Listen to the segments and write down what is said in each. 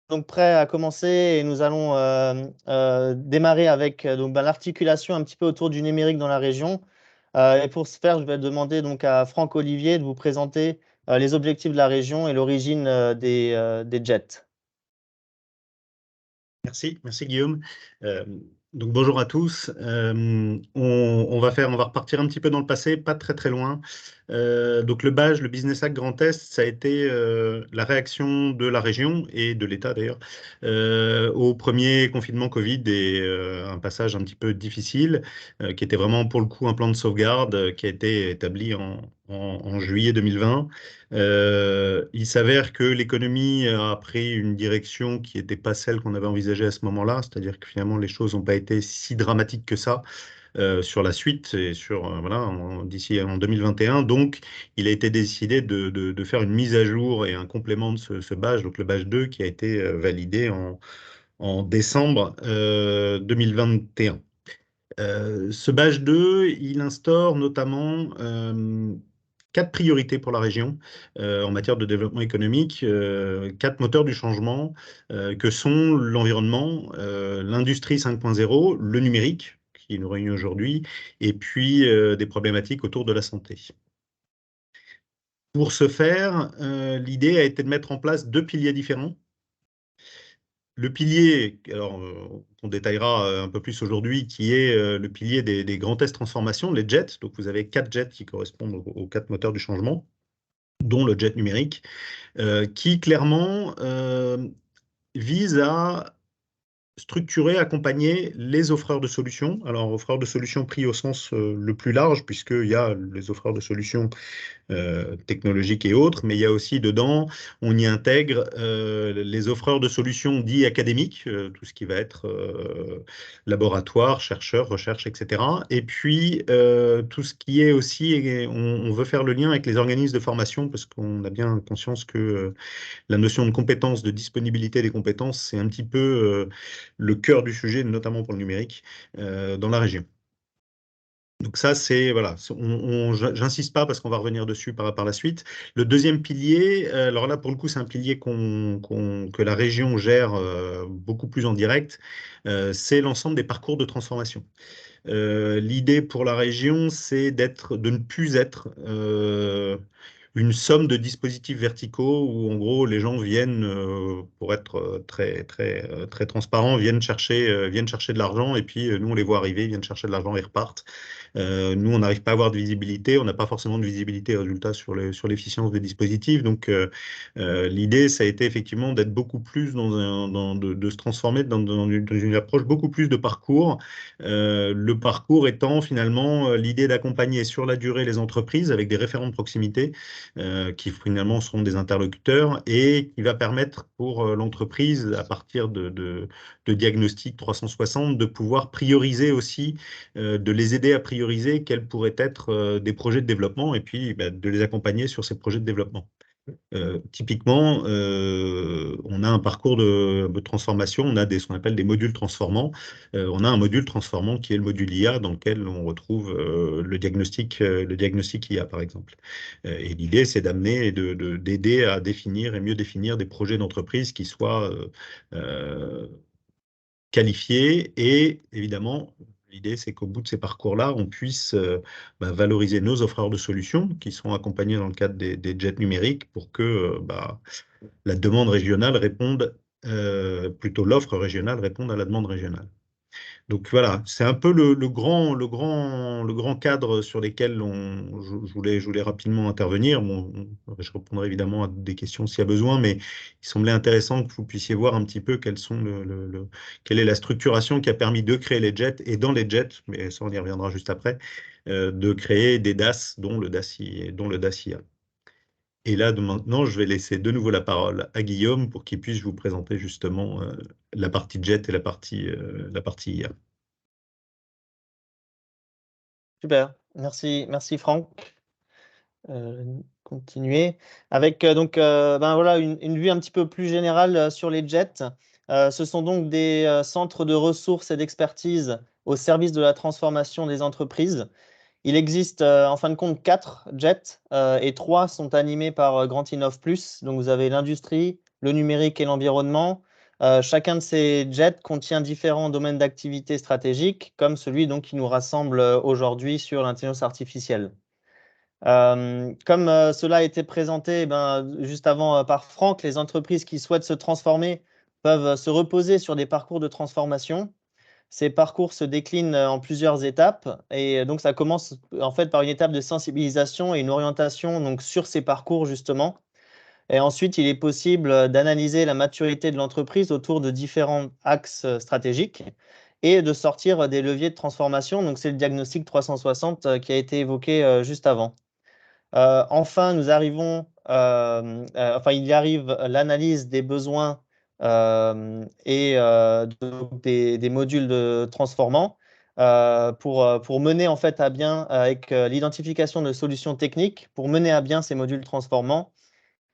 Donc prêt à commencer et nous allons démarrer avec l'articulation un petit peu autour du numérique dans la région. Et pour ce faire, je vais demander donc à Franck Olivier de vous présenter les objectifs de la région et l'origine des JET. Merci Guillaume. Donc bonjour à tous. On va repartir un petit peu dans le passé, pas très loin. Donc le BAGE, le Business Act Grand Est, ça a été la réaction de la région et de l'État d'ailleurs au premier confinement Covid et un passage un petit peu difficile qui était vraiment pour le coup un plan de sauvegarde qui a été établi en juillet 2020. Il s'avère que l'économie a pris une direction qui n'était pas celle qu'on avait envisagée à ce moment-là, c'est-à-dire que finalement les choses n'ont pas été si dramatiques que ça sur la suite et sur voilà d'ici en 2021. Donc, il a été décidé de faire une mise à jour et un complément de ce badge, donc le badge 2, qui a été validé en décembre 2021. Ce badge 2, il instaure notamment quatre priorités pour la région en matière de développement économique, quatre moteurs du changement que sont l'environnement, l'industrie 5.0, le numérique, qui nous réunit aujourd'hui, et puis des problématiques autour de la santé. Pour ce faire, l'idée a été de mettre en place deux piliers différents. Le pilier, alors on détaillera un peu plus aujourd'hui, qui est le pilier des grands tests transformation, les jets. Donc vous avez quatre jets qui correspondent aux quatre moteurs du changement, dont le jet numérique, qui clairement vise à structurer, accompagner les offreurs de solutions. Alors offreurs de solutions pris au sens le plus large, puisqu'il y a les offreurs de solutions technologiques et autres, mais il y a aussi dedans, on y intègre les offreurs de solutions dits académiques, tout ce qui va être laboratoire, chercheurs, recherche, etc. Et puis tout ce qui est aussi, on veut faire le lien avec les organismes de formation, parce qu'on a bien conscience que la notion de compétence, de disponibilité des compétences, c'est un petit peu le cœur du sujet, notamment pour le numérique, dans la région. Donc ça, c'est, voilà, j'insiste pas parce qu'on va revenir dessus par la suite. Le deuxième pilier, alors là, pour le coup, c'est un pilier que la région gère beaucoup plus en direct, c'est l'ensemble des parcours de transformation. L'idée pour la région, c'est de ne plus être une somme de dispositifs verticaux où, en gros, les gens viennent, pour être très transparent, viennent chercher de l'argent et puis nous, on les voit arriver, ils viennent chercher de l'argent et repartent. Nous, on n'arrive pas à avoir de visibilité, on n'a pas forcément de visibilité, résultat, sur l'efficience des dispositifs. Donc, l'idée, ça a été effectivement d'être beaucoup plus de se transformer dans une approche beaucoup plus de parcours. Le parcours étant finalement l'idée d'accompagner sur la durée les entreprises avec des référents de proximité qui finalement seront des interlocuteurs et qui va permettre pour l'entreprise, à partir de diagnostics 360, de pouvoir prioriser aussi, de les aider à prioriser quels pourraient être des projets de développement et puis de les accompagner sur ces projets de développement. Typiquement, on a un parcours de transformation, on a ce qu'on appelle des modules transformants. On a un module transformant qui est le module IA dans lequel on retrouve le diagnostic IA par exemple. Et l'idée, c'est d'amener et d'aider à définir et mieux définir des projets d'entreprise qui soient qualifiés et évidemment, l'idée, c'est qu'au bout de ces parcours-là, on puisse valoriser nos offreurs de solutions qui sont accompagnés dans le cadre des jets numériques pour que la demande régionale réponde, plutôt l'offre régionale réponde à la demande régionale. Donc voilà, c'est un peu le grand cadre sur lesquels je voulais rapidement intervenir. Bon, je répondrai évidemment à des questions s'il y a besoin, mais il semblait intéressant que vous puissiez voir un petit peu quelle est la structuration qui a permis de créer les jets et dans les jets, mais ça on y reviendra juste après, de créer des DAS, dont le DAS IA. Et là, maintenant, je vais laisser de nouveau la parole à Guillaume pour qu'il puisse vous présenter justement la partie jet et la partie IA. Super, merci Franck. Continuer avec voilà, une vue un petit peu plus générale sur les jets. Ce sont donc des centres de ressources et d'expertise au service de la transformation des entreprises. Il existe en fin de compte 4 jets et 3 sont animés par Grand Innov Plus. Donc vous avez l'industrie, le numérique et l'environnement. Chacun de ces jets contient différents domaines d'activité stratégiques, comme celui donc, qui nous rassemble aujourd'hui sur l'intelligence artificielle. Comme cela a été présenté juste avant par Franck, les entreprises qui souhaitent se transformer peuvent se reposer sur des parcours de transformation. Ces parcours se déclinent en plusieurs étapes et donc ça commence en fait par une étape de sensibilisation et une orientation donc, sur ces parcours justement. Et ensuite, il est possible d'analyser la maturité de l'entreprise autour de différents axes stratégiques et de sortir des leviers de transformation. Donc, c'est le diagnostic 360 qui a été évoqué juste avant. Enfin, il y arrive l'analyse des besoins donc des modules de transformant pour mener en fait à bien avec l'identification de solutions techniques pour mener à bien ces modules transformants.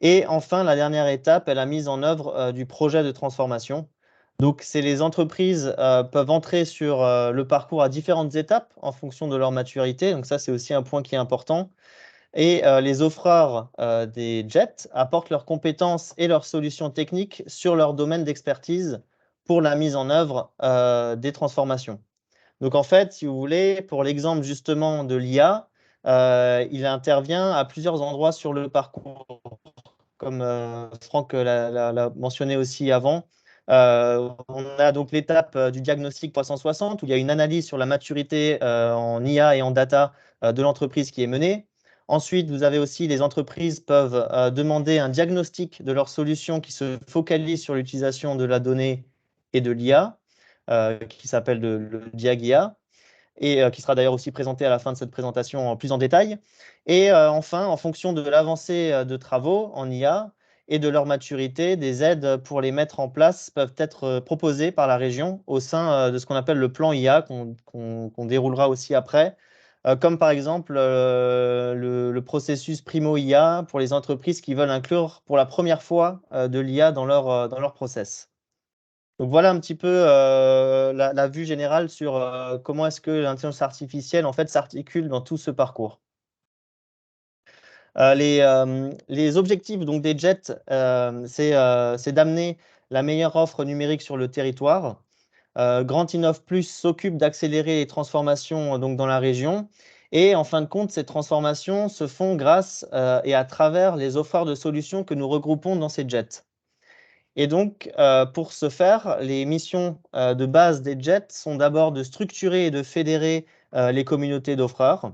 Et enfin, la dernière étape est la mise en œuvre du projet de transformation. Donc, c'est les entreprises peuvent entrer sur le parcours à différentes étapes en fonction de leur maturité. Donc, ça, c'est aussi un point qui est important. Et les offreurs des jets apportent leurs compétences et leurs solutions techniques sur leur domaine d'expertise pour la mise en œuvre des transformations. Donc en fait, si vous voulez, pour l'exemple justement de l'IA, il intervient à plusieurs endroits sur le parcours, comme Franck l'a mentionné aussi avant. On a donc l'étape du diagnostic 360 où il y a une analyse sur la maturité en IA et en data de l'entreprise qui est menée. Ensuite, vous avez aussi les entreprises peuvent demander un diagnostic de leur solution qui se focalise sur l'utilisation de la donnée et de l'IA, qui s'appelle le DiagIA et qui sera d'ailleurs aussi présenté à la fin de cette présentation en plus en détail. Et enfin, en fonction de l'avancée de travaux en IA et de leur maturité, des aides pour les mettre en place peuvent être proposées par la région au sein de ce qu'on appelle le plan IA qu'on déroulera aussi après, comme par exemple le processus Primo IA pour les entreprises qui veulent inclure pour la première fois de l'IA dans leur process. Donc voilà un petit peu la vue générale sur comment est-ce que l'intelligence artificielle en fait s'articule dans tout ce parcours. Les objectifs donc, des jets, c'est d'amener la meilleure offre numérique sur le territoire. Grand Innov Plus s'occupe d'accélérer les transformations donc, dans la région. Et en fin de compte, ces transformations se font grâce et à travers les offres de solutions que nous regroupons dans ces jets. Et donc, pour ce faire, les missions de base des jets sont d'abord de structurer et de fédérer les communautés d'offreurs.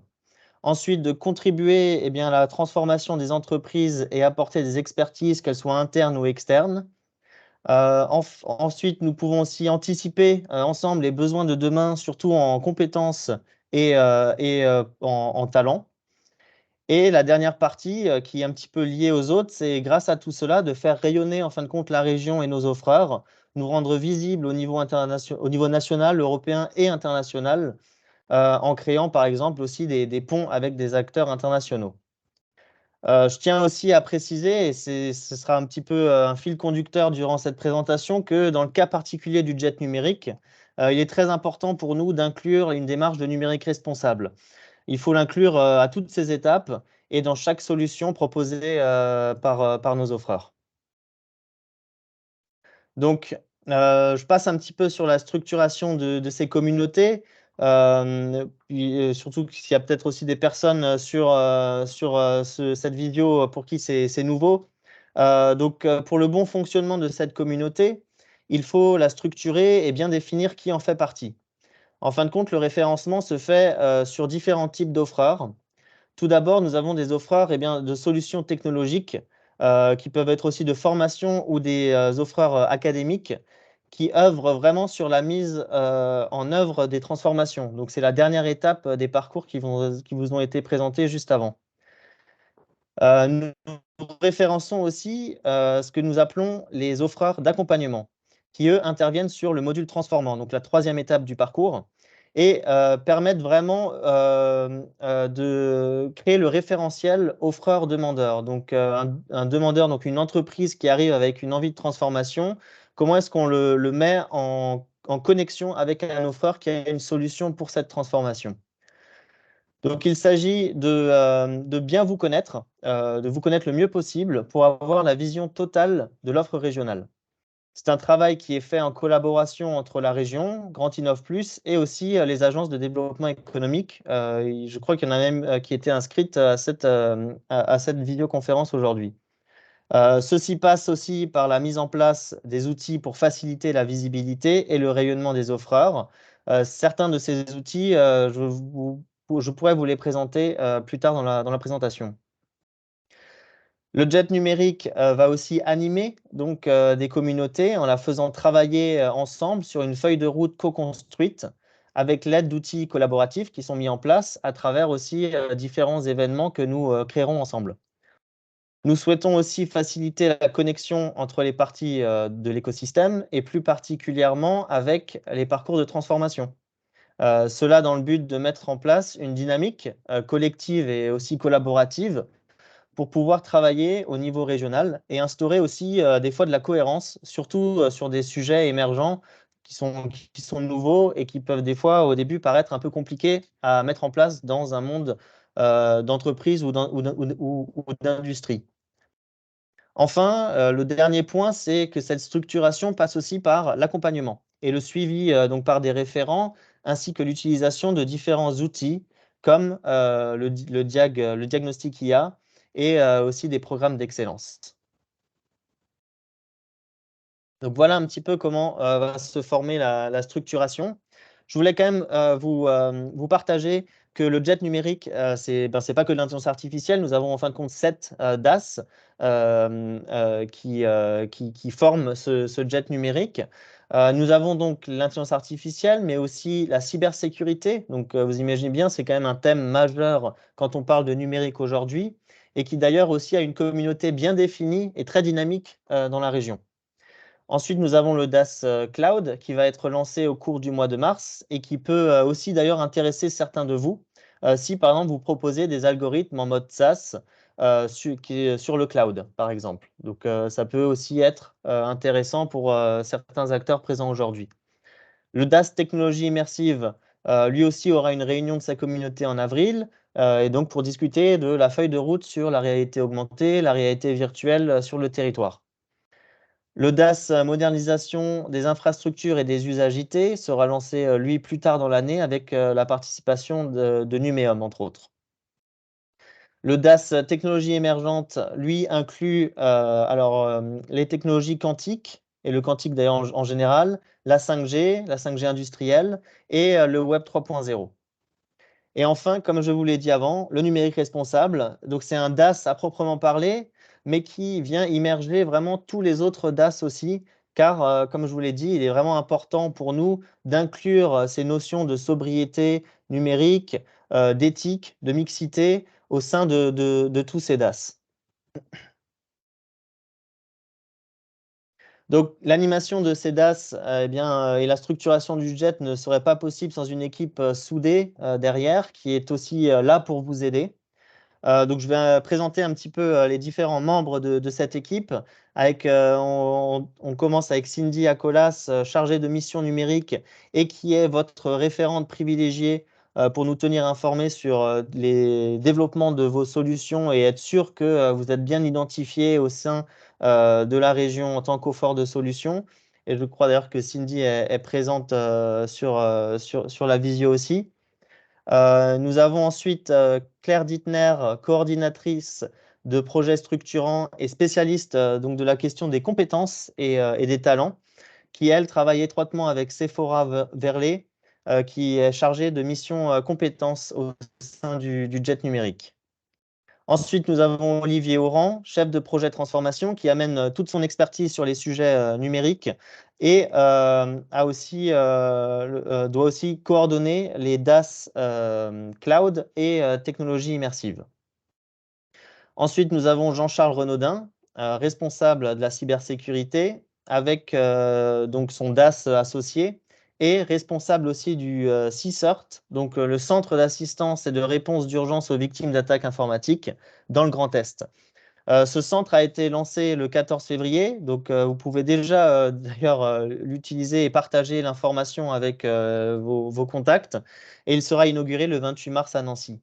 Ensuite, de contribuer à la transformation des entreprises et apporter des expertises, qu'elles soient internes ou externes. Ensuite, nous pouvons aussi anticiper ensemble les besoins de demain, surtout en compétences et en talents. Et la dernière partie, qui est un petit peu liée aux autres, c'est grâce à tout cela de faire rayonner en fin de compte la région et nos offreurs, nous rendre visibles au niveau national, européen et international, en créant par exemple aussi des ponts avec des acteurs internationaux. Je tiens aussi à préciser, et ce sera un petit peu un fil conducteur durant cette présentation, que dans le cas particulier du jet numérique, il est très important pour nous d'inclure une démarche de numérique responsable. Il faut l'inclure à toutes ces étapes et dans chaque solution proposée par nos offreurs. Donc, je passe un petit peu sur la structuration de ces communautés. Surtout qu'il y a peut-être aussi des personnes sur cette vidéo pour qui c'est nouveau. Donc, pour le bon fonctionnement de cette communauté, il faut la structurer et bien définir qui en fait partie. En fin de compte, le référencement se fait sur différents types d'offreurs. Tout d'abord, nous avons des offreurs de solutions technologiques qui peuvent être aussi de formation ou des offreurs académiques qui œuvrent vraiment sur la mise en œuvre des transformations. Donc, c'est la dernière étape des parcours qui vous ont été présentés juste avant. Nous référençons aussi ce que nous appelons les offreurs d'accompagnement, qui eux interviennent sur le module transformant, donc la troisième étape du parcours, et permettent vraiment de créer le référentiel offreur-demandeur. Donc un demandeur, donc une entreprise qui arrive avec une envie de transformation, comment est-ce qu'on le met en connexion avec un offreur qui a une solution pour cette transformation? Donc, il s'agit de bien vous connaître, de vous connaître le mieux possible pour avoir la vision totale de l'offre régionale. C'est un travail qui est fait en collaboration entre la région, Grand Innov Plus, et aussi les agences de développement économique. Je crois qu'il y en a même qui étaient inscrites à cette vidéoconférence aujourd'hui. Ceci passe aussi par la mise en place des outils pour faciliter la visibilité et le rayonnement des offreurs. Certains de ces outils, je pourrais vous les présenter plus tard dans la présentation. Le jet numérique va aussi animer donc, des communautés en la faisant travailler ensemble sur une feuille de route co-construite avec l'aide d'outils collaboratifs qui sont mis en place à travers aussi différents événements que nous créerons ensemble. Nous souhaitons aussi faciliter la connexion entre les parties de l'écosystème et plus particulièrement avec les parcours de transformation. Cela dans le but de mettre en place une dynamique collective et aussi collaborative pour pouvoir travailler au niveau régional et instaurer aussi des fois de la cohérence, surtout sur des sujets émergents qui sont nouveaux et qui peuvent des fois au début paraître un peu compliqués à mettre en place dans un monde d'entreprise ou d'industrie. Enfin, le dernier point, c'est que cette structuration passe aussi par l'accompagnement et le suivi donc par des référents, ainsi que l'utilisation de différents outils comme le diagnostic IA et aussi des programmes d'excellence. Donc voilà un petit peu comment va se former la structuration. Je voulais quand même vous partager que le jet numérique, c'est pas que de l'intelligence artificielle. Nous avons en fin de compte 7 DAS qui forment ce jet numérique. Nous avons donc l'intelligence artificielle, mais aussi la cybersécurité. Donc vous imaginez bien, c'est quand même un thème majeur quand on parle de numérique aujourd'hui, et qui d'ailleurs aussi a une communauté bien définie et très dynamique dans la région. Ensuite, nous avons le DAS Cloud qui va être lancé au cours du mois de mars et qui peut aussi d'ailleurs intéresser certains de vous si par exemple vous proposez des algorithmes en mode SaaS sur le cloud par exemple. Donc ça peut aussi être intéressant pour certains acteurs présents aujourd'hui. Le DAS Technologie Immersive, lui aussi aura une réunion de sa communauté en avril et donc pour discuter de la feuille de route sur la réalité augmentée, la réalité virtuelle sur le territoire. Le DAS modernisation des infrastructures et des usages IT sera lancé, lui, plus tard dans l'année avec la participation de Numéum, entre autres. Le DAS technologie émergente, lui, inclut les technologies quantiques, et le quantique d'ailleurs en général, la 5G industrielle et le Web 3.0. Et enfin, comme je vous l'ai dit avant, le numérique responsable, donc c'est un DAS à proprement parler, mais qui vient immerger vraiment tous les autres DAS aussi, car comme je vous l'ai dit, il est vraiment important pour nous d'inclure ces notions de sobriété numérique, d'éthique, de mixité au sein de tous ces DAS. Donc l'animation de ces DAS et la structuration du jet ne serait pas possible sans une équipe soudée derrière, qui est aussi là pour vous aider. Donc, je vais présenter un petit peu les différents membres de cette équipe. On commence avec Cindy Acolas, chargée de mission numérique et qui est votre référente privilégiée pour nous tenir informés sur les développements de vos solutions et être sûr que vous êtes bien identifié au sein de la région en tant qu'offre de solutions. Et je crois d'ailleurs que Cindy est présente sur la visio aussi. Nous avons ensuite Claire Dittner, coordinatrice de projets structurants et spécialiste donc de la question des compétences et des talents, qui, elle, travaille étroitement avec Sephora Verlet, qui est chargée de mission compétences au sein du jet numérique. Ensuite, nous avons Olivier Auran, chef de projet transformation, qui amène toute son expertise sur les sujets numériques et doit aussi coordonner les DAS cloud et technologies immersives. Ensuite, nous avons Jean-Charles Renaudin, responsable de la cybersécurité, avec donc son DAS associé et responsable aussi du CSIRT, donc le Centre d'assistance et de réponse d'urgence aux victimes d'attaques informatiques dans le Grand Est. Ce centre a été lancé le 14 février, donc vous pouvez déjà d'ailleurs l'utiliser et partager l'information avec vos contacts, et il sera inauguré le 28 mars à Nancy.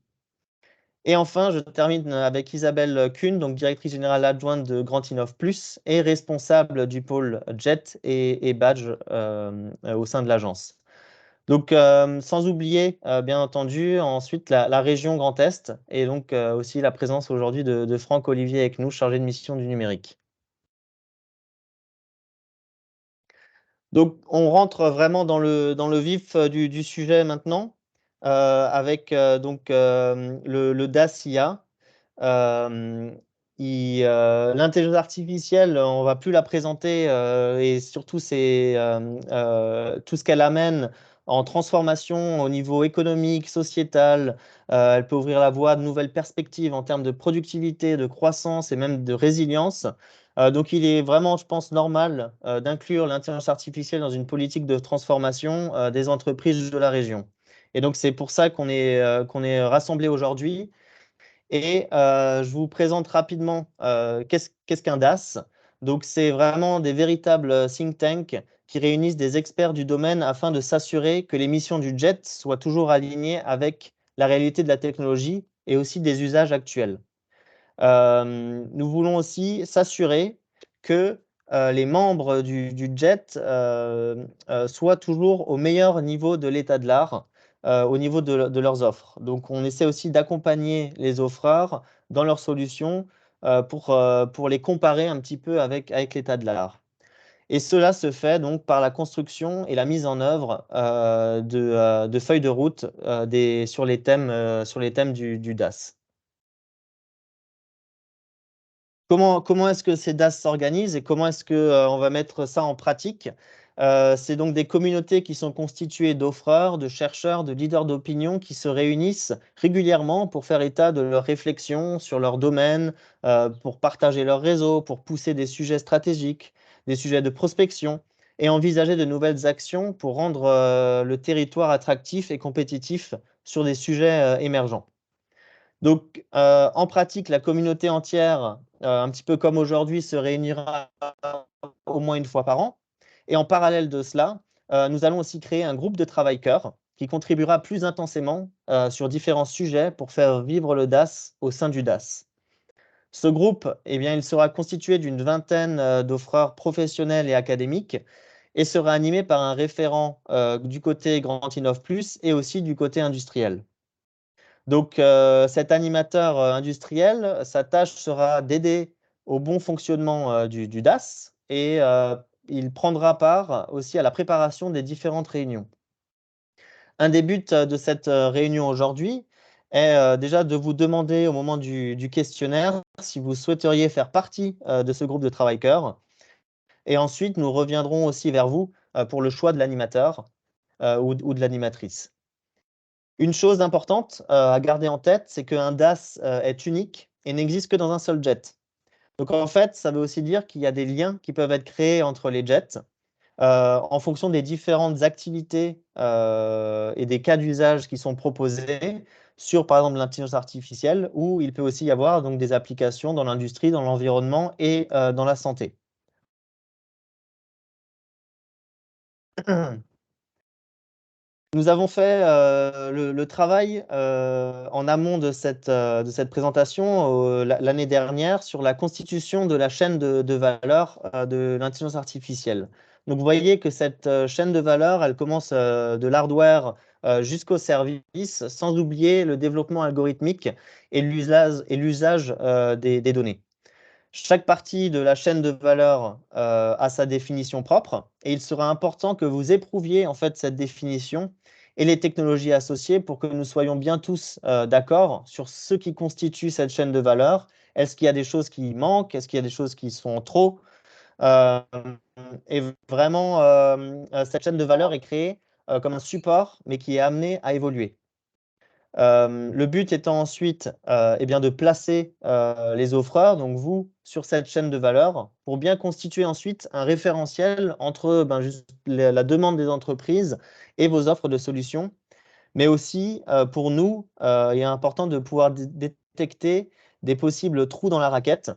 Et enfin, je termine avec Isabelle Kuhn, donc directrice générale adjointe de Grand Innov Plus et responsable du pôle JET et Badge au sein de l'agence. Donc, sans oublier, bien entendu, ensuite la région Grand Est et donc aussi la présence aujourd'hui de Franck Olivier avec nous, chargé de mission du numérique. Donc, on rentre vraiment dans le vif du sujet maintenant, avec donc le DAS IA. Euh, L'intelligence artificielle, on va plus la présenter et surtout tout ce qu'elle amène en transformation au niveau économique, sociétal. Elle peut ouvrir la voie à de nouvelles perspectives en termes de productivité, de croissance et même de résilience. Donc, il est vraiment, je pense, normal d'inclure l'intelligence artificielle dans une politique de transformation des entreprises de la région. Et donc, c'est pour ça qu'on est rassemblés aujourd'hui. Et je vous présente rapidement qu'est-ce qu'un DAS. Donc, c'est vraiment des véritables think tanks qui réunissent des experts du domaine afin de s'assurer que les missions du JET soient toujours alignées avec la réalité de la technologie et aussi des usages actuels. Nous voulons aussi s'assurer que les membres du JET soient toujours au meilleur niveau de l'état de l'art, au niveau de leurs offres. Donc, on essaie aussi d'accompagner les offreurs dans leurs solutions pour les comparer un petit peu avec l'état de l'art. Et cela se fait donc par la construction et la mise en œuvre de feuilles de route sur sur les thèmes du DAS. Comment est-ce que ces DAS s'organisent et comment est-ce que, on va mettre ça en pratique? C'est donc des communautés qui sont constituées d'offreurs, de chercheurs, de leaders d'opinion qui se réunissent régulièrement pour faire état de leurs réflexions sur leur domaine, pour partager leur réseau, pour pousser des sujets stratégiques, des sujets de prospection et envisager de nouvelles actions pour rendre, le territoire attractif et compétitif sur des sujets, émergents. Donc, en pratique, la communauté entière, un petit peu comme aujourd'hui, se réunira au moins une fois par an. Et en parallèle de cela, nous allons aussi créer un groupe de travail cœur qui contribuera plus intensément sur différents sujets pour faire vivre le DAS au sein du DAS. Ce groupe, eh bien, il sera constitué d'une vingtaine d'offreurs professionnels et académiques et sera animé par un référent du côté Grand Innov Plus et aussi du côté industriel. Donc, cet animateur industriel, sa tâche sera d'aider au bon fonctionnement du DAS et il prendra part aussi à la préparation des différentes réunions. Un des buts de cette réunion aujourd'hui est déjà de vous demander au moment du questionnaire si vous souhaiteriez faire partie de ce groupe de travail cœur. Et ensuite, nous reviendrons aussi vers vous pour le choix de l'animateur ou de l'animatrice. Une chose importante à garder en tête, c'est qu'un DAS est unique et n'existe que dans un seul jet. Donc en fait, ça veut aussi dire qu'il y a des liens qui peuvent être créés entre les jets en fonction des différentes activités et des cas d'usage qui sont proposés sur, par exemple, l'intelligence artificielle, où il peut aussi y avoir donc, des applications dans l'industrie, dans l'environnement et dans la santé. Nous avons fait le travail en amont de cette présentation l'année dernière sur la constitution de la chaîne de valeur de l'intelligence artificielle. Donc, vous voyez que cette chaîne de valeur, elle commence de l'hardware jusqu'au service, sans oublier le développement algorithmique et l'usage des données. Chaque partie de la chaîne de valeur a sa définition propre et il sera important que vous éprouviez en fait cette définition et les technologies associées pour que nous soyons bien tous d'accord sur ce qui constitue cette chaîne de valeur. Est-ce qu'il y a des choses qui manquent? Est-ce qu'il y a des choses qui sont trop? Euh, et vraiment, cette chaîne de valeur est créée comme un support, mais qui est amené à évoluer. Le but étant ensuite eh bien de placer les offreurs, donc vous, sur cette chaîne de valeur, pour bien constituer ensuite un référentiel entre juste la demande des entreprises et vos offres de solutions. Mais aussi, pour nous, il est important de pouvoir détecter des possibles trous dans la raquette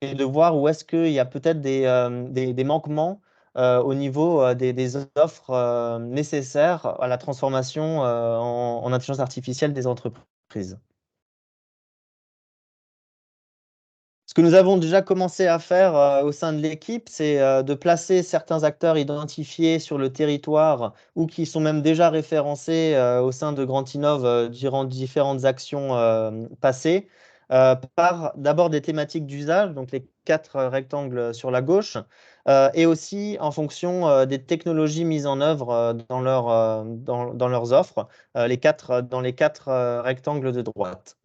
et de voir où est-ce qu'il y a peut-être des manquements au niveau des offres nécessaires à la transformation en intelligence artificielle des entreprises. Ce que nous avons déjà commencé à faire au sein de l'équipe, c'est de placer certains acteurs identifiés sur le territoire ou qui sont même déjà référencés au sein de Grand Innov durant différentes actions passées, par d'abord des thématiques d'usage, donc les 4 rectangles sur la gauche, et aussi en fonction des technologies mises en œuvre dans leurs offres, dans les 4 rectangles de droite.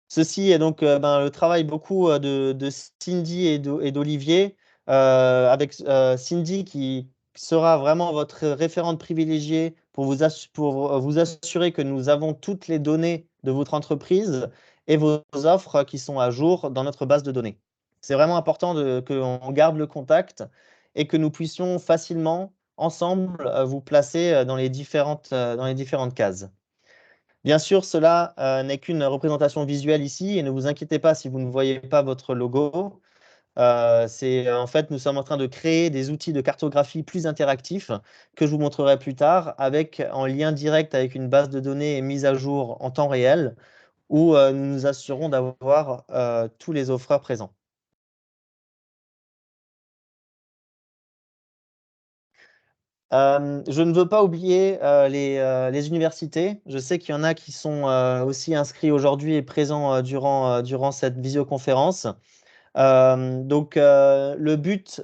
Ceci est donc le travail beaucoup de Cindy et d'Olivier, avec Cindy qui sera vraiment votre référente privilégiée pour vous assurer que nous avons toutes les données de votre entreprise et vos offres qui sont à jour dans notre base de données. C'est vraiment important qu'on garde le contact et que nous puissions facilement, ensemble, vous placer dans les différentes cases. Bien sûr, cela n'est qu'une représentation visuelle ici et ne vous inquiétez pas si vous ne voyez pas votre logo. En fait, nous sommes en train de créer des outils de cartographie plus interactifs que je vous montrerai plus tard en lien direct avec une base de données mise à jour en temps réel où nous nous assurons d'avoir tous les offreurs présents. Je ne veux pas oublier les universités. Je sais qu'il y en a qui sont aussi inscrits aujourd'hui et présents durant cette visioconférence. Le but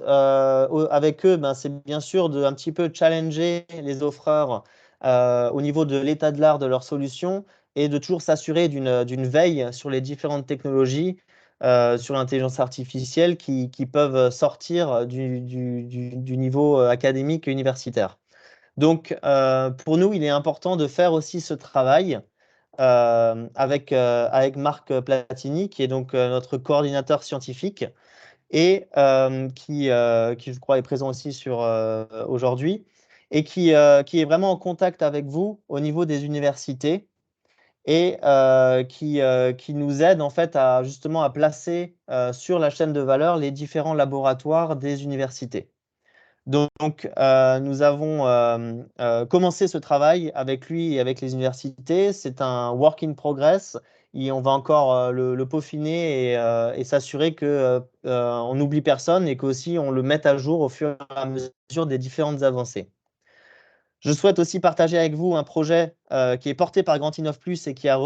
avec eux, c'est bien sûr de un petit peu challenger les offreurs au niveau de l'état de l'art de leur solution et de toujours s'assurer d'une veille sur les différentes technologies, sur l'intelligence artificielle qui peuvent sortir du niveau académique et universitaire. Donc, pour nous, il est important de faire aussi ce travail avec Marc Platini, qui est donc notre coordinateur scientifique et qui, je crois, est présent aussi aujourd'hui et qui est vraiment en contact avec vous au niveau des universités et qui nous aide en fait justement à placer sur la chaîne de valeur les différents laboratoires des universités. Donc, nous avons commencé ce travail avec lui et avec les universités. C'est un work in progress et on va encore le peaufiner et s'assurer qu'on n'oublie personne et qu'aussi on le mette à jour au fur et à mesure des différentes avancées. Je souhaite aussi partager avec vous un projet qui est porté par Grand Innov Plus et qui a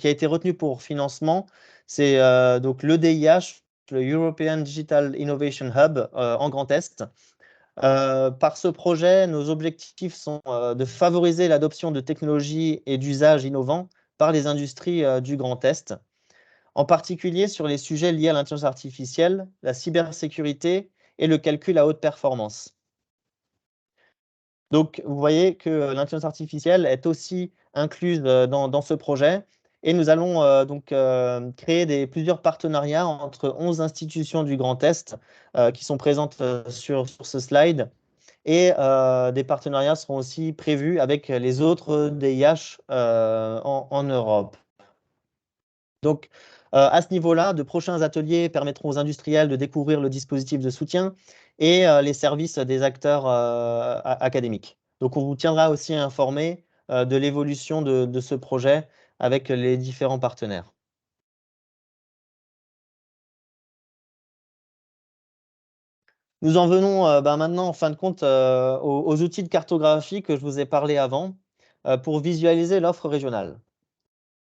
été retenu pour financement. C'est donc l'EDIH, le European Digital Innovation Hub en Grand Est. Par ce projet, nos objectifs sont de favoriser l'adoption de technologies et d'usages innovants par les industries du Grand Est, en particulier sur les sujets liés à l'intelligence artificielle, la cybersécurité et le calcul à haute performance. Donc, vous voyez que l'intelligence artificielle est aussi incluse dans ce projet et nous allons créer plusieurs partenariats entre 11 institutions du Grand Est qui sont présentes sur ce slide. Et des partenariats seront aussi prévus avec les autres DIH en Europe. Donc, à ce niveau-là, de prochains ateliers permettront aux industriels de découvrir le dispositif de soutien et les services des acteurs académiques. Donc, on vous tiendra aussi informé de l'évolution de ce projet avec les différents partenaires. Nous en venons maintenant, en fin de compte, aux outils de cartographie que je vous ai parlé avant pour visualiser l'offre régionale.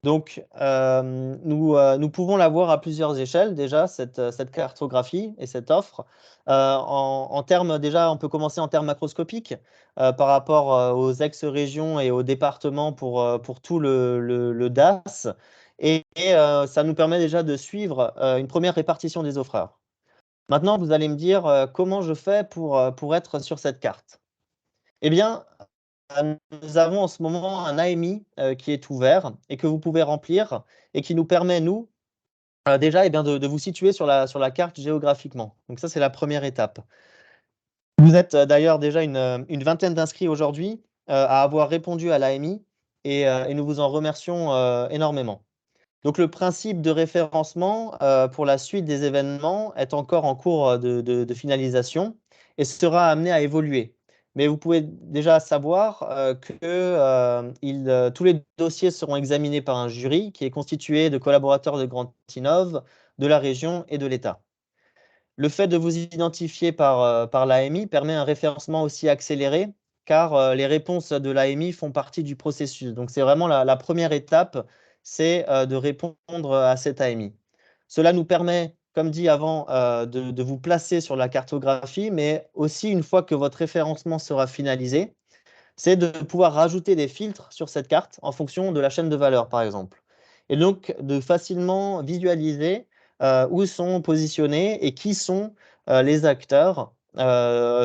Donc, nous pouvons la voir à plusieurs échelles déjà, cette cartographie et cette offre. En termes, déjà, on peut commencer en termes macroscopiques par rapport aux ex-régions et aux départements pour tout le DAS. Ça nous permet déjà de suivre une première répartition des offreurs. Maintenant, vous allez me dire comment je fais pour être sur cette carte. Eh bien, nous avons en ce moment un AMI qui est ouvert et que vous pouvez remplir et qui nous permet, nous, déjà de vous situer sur la carte géographiquement. Donc ça, c'est la première étape. Vous êtes d'ailleurs déjà une vingtaine d'inscrits aujourd'hui à avoir répondu à l'AMI et nous vous en remercions énormément. Donc le principe de référencement pour la suite des événements est encore en cours de finalisation et sera amené à évoluer. Mais vous pouvez déjà savoir que tous les dossiers seront examinés par un jury qui est constitué de collaborateurs de Grand Innov, de la région et de l'État. Le fait de vous identifier par l'AMI permet un référencement aussi accéléré, car les réponses de l'AMI font partie du processus. Donc c'est vraiment la première étape, c'est de répondre à cette AMI. Cela nous permet, comme dit avant, de vous placer sur la cartographie, mais aussi une fois que votre référencement sera finalisé, c'est de pouvoir rajouter des filtres sur cette carte en fonction de la chaîne de valeur, par exemple. Et donc, de facilement visualiser où sont positionnés et qui sont les acteurs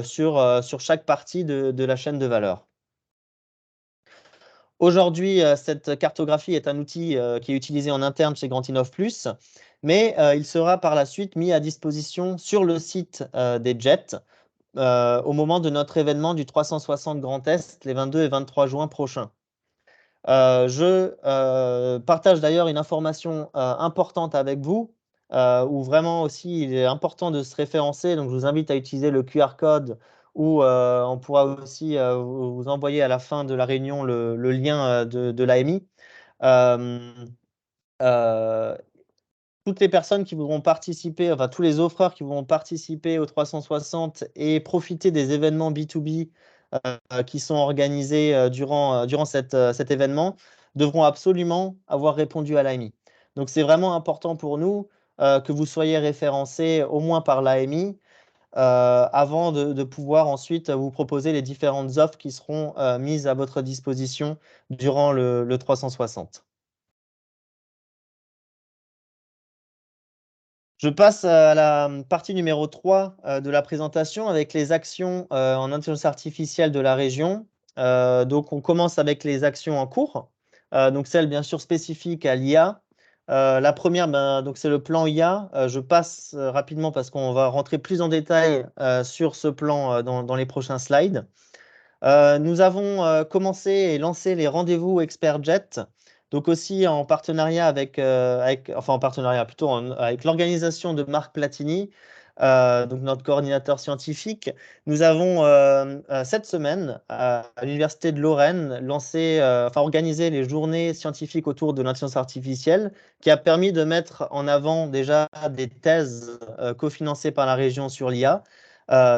sur chaque partie de la chaîne de valeur. Aujourd'hui, cette cartographie est un outil qui est utilisé en interne chez Grand Innov Plus, mais il sera par la suite mis à disposition sur le site des JET au moment de notre événement du 360 Grand Est les 22 et 23 juin prochains. Je partage d'ailleurs une information importante avec vous, où vraiment aussi il est important de se référencer. Donc, je vous invite à utiliser le QR code ou on pourra aussi vous envoyer à la fin de la réunion le lien de l'AMI. Euh, euh, Toutes les personnes qui voudront participer, enfin tous les offreurs qui voudront participer au 360 et profiter des événements B2B qui sont organisés durant cet événement devront absolument avoir répondu à l'AMI. Donc c'est vraiment important pour nous que vous soyez référencés au moins par l'AMI avant de pouvoir ensuite vous proposer les différentes offres qui seront mises à votre disposition durant le 360. Je passe à la partie numéro 3 de la présentation avec les actions en intelligence artificielle de la région. Donc, on commence avec les actions en cours. Donc, celles bien sûr spécifiques à l'IA. La première, donc c'est le plan IA. Je passe rapidement parce qu'on va rentrer plus en détail sur ce plan dans les prochains slides. Nous avons commencé et lancé les rendez-vous Expert Jet, donc aussi en partenariat enfin en partenariat plutôt avec l'organisation de Marc Platini, donc notre coordinateur scientifique. Nous avons cette semaine à l'Université de Lorraine enfin organisé les journées scientifiques autour de l'intelligence artificielle, qui a permis de mettre en avant déjà des thèses cofinancées par la région sur l'IA,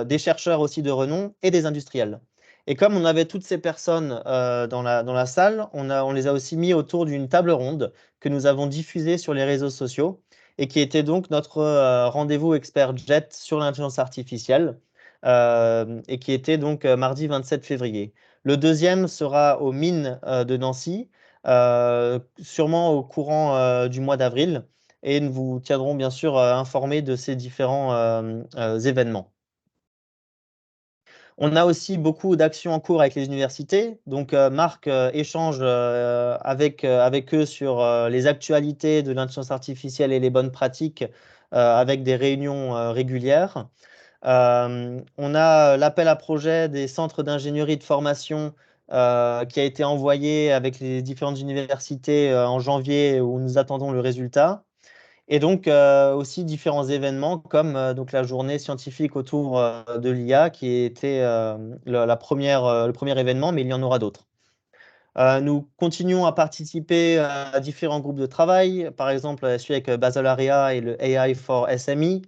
des chercheurs aussi de renom et des industriels. Et comme on avait toutes ces personnes dans la salle, on les a aussi mis autour d'une table ronde que nous avons diffusée sur les réseaux sociaux et qui était donc notre rendez-vous expert jet sur l'intelligence artificielle et qui était donc mardi 27 février. Le deuxième sera aux mines de Nancy, sûrement au courant du mois d'avril, et nous vous tiendrons bien sûr informés de ces différents événements. On a aussi beaucoup d'actions en cours avec les universités. Donc, Marc échange avec eux sur les actualités de l'intelligence artificielle et les bonnes pratiques avec des réunions régulières. On a l'appel à projet des centres d'ingénierie de formation qui a été envoyé avec les différentes universités en janvier où nous attendons le résultat. Et donc aussi différents événements comme donc la journée scientifique autour de l'IA qui était le premier événement, mais il y en aura d'autres. Nous continuons à participer à différents groupes de travail, par exemple celui avec Basalaria et le AI for SME.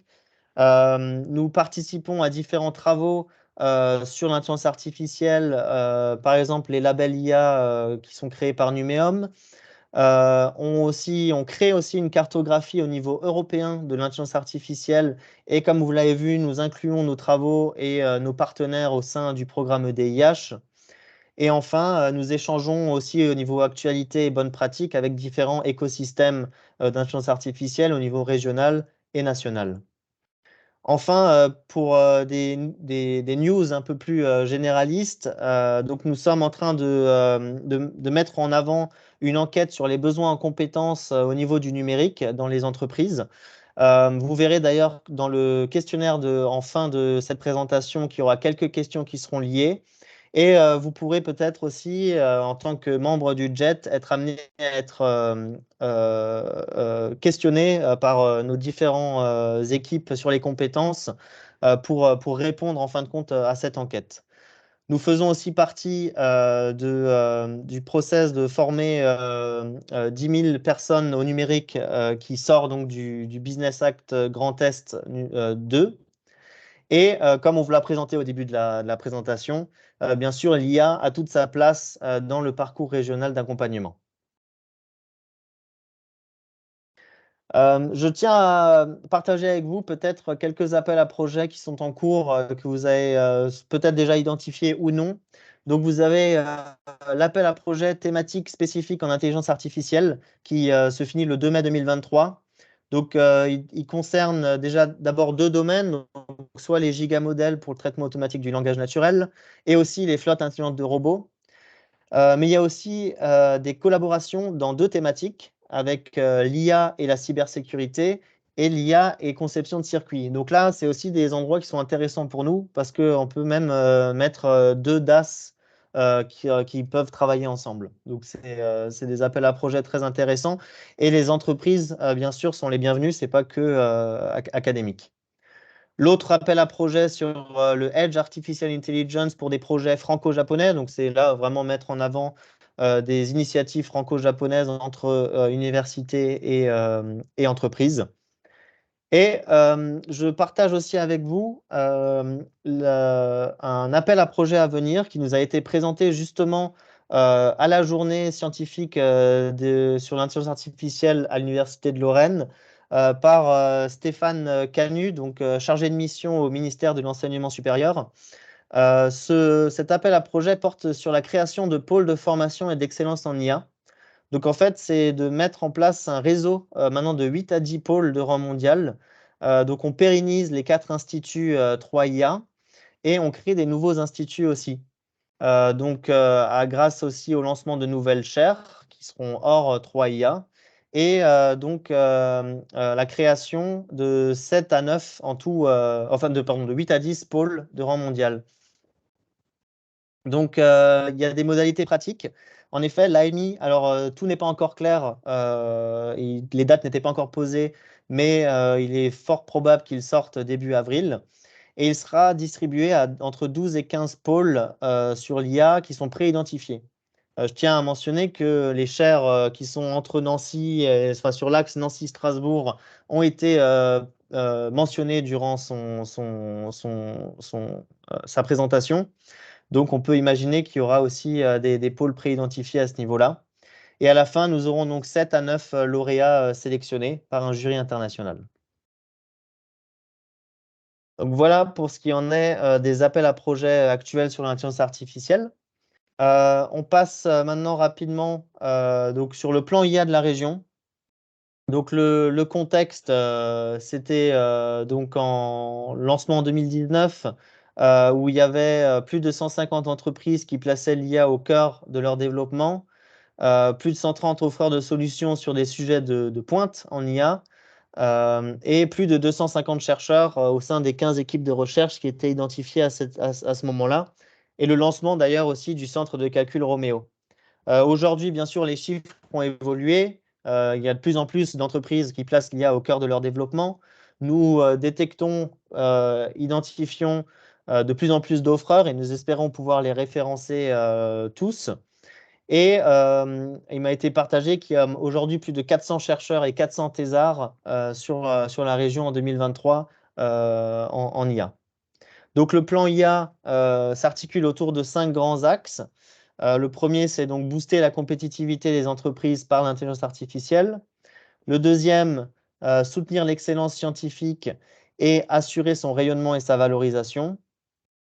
Nous participons à différents travaux sur l'intelligence artificielle, par exemple les labels IA qui sont créés par Numéum. On crée aussi une cartographie au niveau européen de l'intelligence artificielle et comme vous l'avez vu, nous incluons nos travaux et nos partenaires au sein du programme EDIH. Et enfin, nous échangeons aussi au niveau actualité et bonnes pratiques avec différents écosystèmes d'intelligence artificielle au niveau régional et national. Enfin, pour des news un peu plus généralistes, donc nous sommes en train de mettre en avant une enquête sur les besoins en compétences au niveau du numérique dans les entreprises. Vous verrez d'ailleurs dans le questionnaire en fin de cette présentation qu'il y aura quelques questions qui seront liées. Et vous pourrez peut-être aussi, en tant que membre du JET, être amené à être questionné par nos différentes équipes sur les compétences pour répondre en fin de compte à cette enquête. Nous faisons aussi partie du process de former 10 000 personnes au numérique qui sort donc du Business Act Grand Est 2. Et comme on vous l'a présenté au début de la présentation, bien sûr, l'IA a toute sa place dans le parcours régional d'accompagnement. Je tiens à partager avec vous peut-être quelques appels à projets qui sont en cours, que vous avez peut-être déjà identifiés ou non. Donc, vous avez l'appel à projet thématique spécifique en intelligence artificielle qui se finit le 2 mai 2023. Donc, il concerne déjà d'abord deux domaines, donc, soit les gigamodèles pour le traitement automatique du langage naturel et aussi les flottes intelligentes de robots. Mais il y a aussi des collaborations dans deux thématiques avec l'IA et la cybersécurité et l'IA et conception de circuits. Donc là, c'est aussi des endroits qui sont intéressants pour nous parce qu'on peut même mettre deux DAS qui peuvent travailler ensemble. Donc c'est des appels à projets très intéressants et les entreprises, bien sûr, sont les bienvenues, ce n'est pas que académique. L'autre appel à projet sur le Edge Artificial Intelligence pour des projets franco-japonais. Donc, c'est là vraiment mettre en avant des initiatives franco-japonaises entre universités et entreprises. Et je partage aussi avec vous un appel à projet à venir qui nous a été présenté justement à la journée scientifique sur l'intelligence artificielle à l'Université de Lorraine par Stéphane Canu, donc chargé de mission au ministère de l'Enseignement supérieur. Cet appel à projet porte sur la création de pôles de formation et d'excellence en IA. Donc en fait, c'est de mettre en place un réseau maintenant de 8 à 10 pôles de rang mondial. Donc on pérennise les 4 instituts 3IA et on crée des nouveaux instituts aussi. Grâce aussi au lancement de nouvelles chaires qui seront hors 3IA et la création de 7 à 9 en tout, de 8 à 10 pôles de rang mondial. Donc, il y a des modalités pratiques. En effet, l'AMI, alors tout n'est pas encore clair, les dates n'étaient pas encore posées, mais il est fort probable qu'il sorte début avril. Et il sera distribué entre 12 et 15 pôles sur l'IA qui sont pré-identifiés. Je tiens à mentionner que les chaires qui sont entre Nancy, enfin, sur l'axe Nancy-Strasbourg, ont été mentionnées durant sa présentation. Donc, on peut imaginer qu'il y aura aussi des pôles pré-identifiés à ce niveau-là. Et à la fin, nous aurons donc 7 à 9 lauréats sélectionnés par un jury international. Donc, voilà pour ce qui en est des appels à projets actuels sur l'intelligence artificielle. On passe maintenant rapidement donc sur le plan IA de la région. Donc, le contexte, c'était donc en lancement en 2019, où il y avait plus de 150 entreprises qui plaçaient l'IA au cœur de leur développement, plus de 130 offreurs de solutions sur des sujets de pointe en IA, et plus de 250 chercheurs au sein des 15 équipes de recherche qui étaient identifiées à ce moment-là, et le lancement d'ailleurs aussi du centre de calcul Roméo. Aujourd'hui, bien sûr, les chiffres ont évolué. Il y a de plus en plus d'entreprises qui placent l'IA au cœur de leur développement. Nous détectons, identifions de plus en plus d'offreurs et nous espérons pouvoir les référencer tous. Et il m'a été partagé qu'il y a aujourd'hui plus de 400 chercheurs et 400 thésards sur la région en 2023 en IA. Donc le plan IA s'articule autour de 5 grands axes. Le premier, c'est donc booster la compétitivité des entreprises par l'intelligence artificielle. Le deuxième, soutenir l'excellence scientifique et assurer son rayonnement et sa valorisation.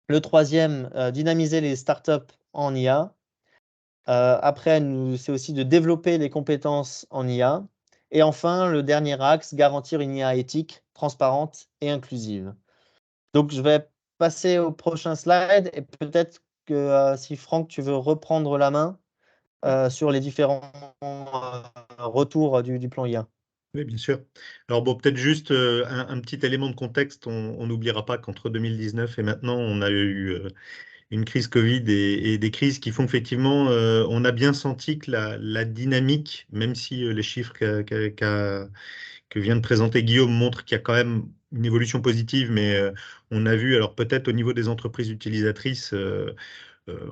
Le troisième, dynamiser les startups en IA. Après, c'est aussi de développer des compétences en IA. Et enfin, le dernier axe, garantir une IA éthique, transparente et inclusive. Donc, je vais passer au prochain slide et peut-être que si Franck, tu veux reprendre la main sur les différents retours du plan IA. Oui, bien sûr. Alors bon, peut-être juste un petit élément de contexte. On n'oubliera pas qu'entre 2019 et maintenant, on a eu une crise Covid et des crises qui font qu'effectivement, on a bien senti que la dynamique, même si les chiffres que vient de présenter Guillaume montrent qu'il y a quand même une évolution positive, mais on a vu, alors peut-être au niveau des entreprises utilisatrices,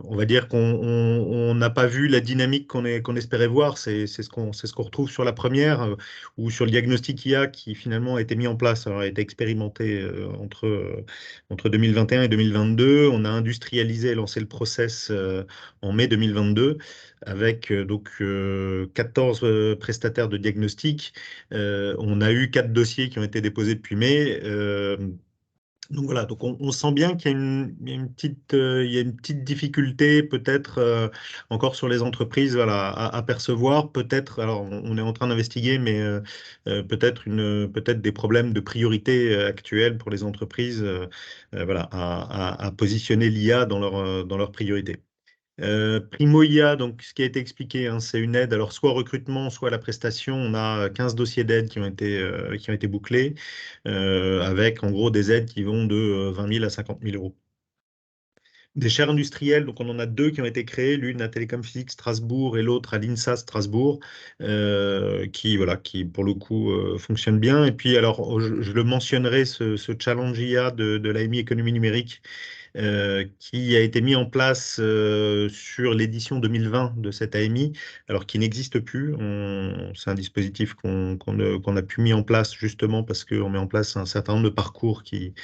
on va dire qu'on n'a pas vu la dynamique qu'on espérait voir. C'est ce qu'on retrouve sur la première ou sur le diagnostic IA qui finalement a été mis en place, alors, a été expérimenté entre 2021 et 2022. On a industrialisé et lancé le process en mai 2022 avec 14 prestataires de diagnostic. On a eu 4 dossiers qui ont été déposés depuis mai. Donc voilà, donc on sent bien qu'il y a il y a une petite difficulté peut-être encore sur les entreprises voilà, à percevoir. Peut-être, alors on est en train d'investiguer, mais peut-être des problèmes de priorité actuels pour les entreprises voilà, à positionner l'IA dans leur priorité. Primo IA, donc ce qui a été expliqué, hein, c'est une aide, alors soit au recrutement, soit à la prestation. On a 15 dossiers d'aide qui ont été bouclés, avec en gros des aides qui vont de 20 000 à 50 000 euros. Des chaires industrielles, donc on en a deux qui ont été créées, l'une à Télécom Physique Strasbourg et l'autre à l'INSA Strasbourg, voilà, qui pour le coup fonctionnent bien. Et puis alors, je le mentionnerai, ce challenge IA de l'AMI économie numérique, qui a été mis en place sur l'édition 2020 de cette AMI, alors qui n'existe plus. C'est un dispositif qu'on a pu mis en place justement parce qu'on met en place un certain nombre de parcours qui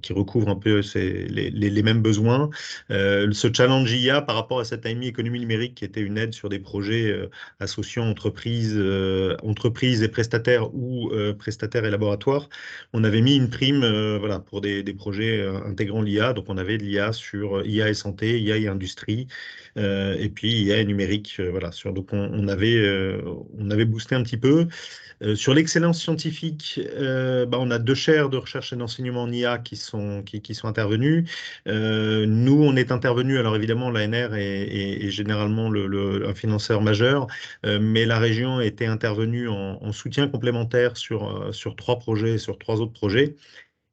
recouvrent un peu les mêmes besoins. Ce challenge IA par rapport à cette AMI économie numérique qui était une aide sur des projets associant entreprises et prestataires ou prestataires et laboratoires, on avait mis une prime voilà, pour des projets intégrant l'IA. Donc, on avait de l'IA sur IA et santé, IA et industrie, et puis IA et numérique. Voilà, donc, on avait boosté un petit peu. Sur l'excellence scientifique, on a deux chaires de recherche et d'enseignement en IA qui sont intervenues. Nous, on est intervenus, alors évidemment, l'ANR est généralement un financeur majeur, mais la région était intervenue en soutien complémentaire sur trois projets, sur trois autres projets.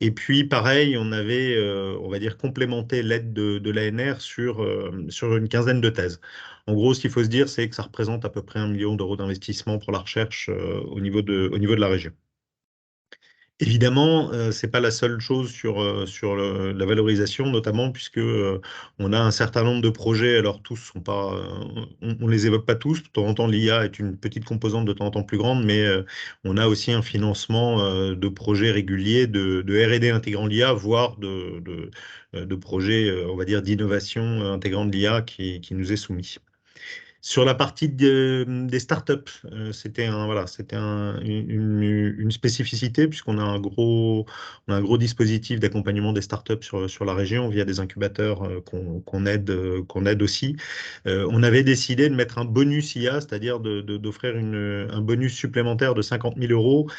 Et puis, pareil, on avait, on va dire, complémenté l'aide de l'ANR sur une quinzaine de thèses. En gros, ce qu'il faut se dire, c'est que ça représente à peu près 1 million d'euros d'investissement pour la recherche au niveau de la région. Évidemment, c'est pas la seule chose sur la valorisation, notamment puisque on a un certain nombre de projets. Alors tous sont pas, on les évoque pas tous. De temps en temps, l'IA est une petite composante de temps en temps plus grande, mais on a aussi un financement de projets réguliers de R&D intégrant l'IA, voire de projets, on va dire, d'innovation intégrant de l'IA qui nous est soumis. Sur la partie des startups, c'était une spécificité puisqu'on a on a un gros dispositif d'accompagnement des startups sur la région via des incubateurs qu'on aide aussi. On avait décidé de mettre un bonus IA, c'est-à-dire d'offrir un bonus supplémentaire de 50 000 euros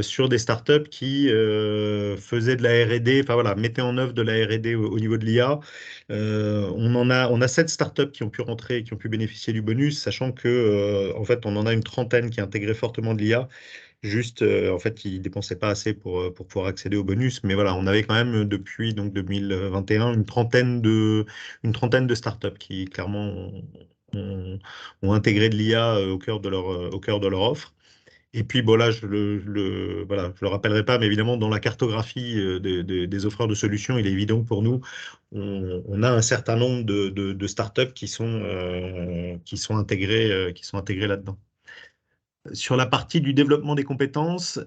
sur des startups qui faisaient de la R&D, enfin voilà, mettaient en œuvre de la R&D au niveau de l'IA. On a 7 startups qui ont pu rentrer, qui ont pu bénéficier du bonus, sachant que en fait, on en a une trentaine qui intégraient fortement de l'IA. Juste, en fait, ils dépensaient pas assez pour pouvoir accéder au bonus. Mais voilà, on avait quand même depuis donc 2021 une trentaine de startups qui clairement ont intégré de l'IA au cœur de leur offre. Et puis, bon, là, voilà, je le rappellerai pas, mais évidemment, dans la cartographie des offreurs de solutions, il est évident que pour nous, on a un certain nombre de startups qui sont intégrées là-dedans. Sur la partie du développement des compétences,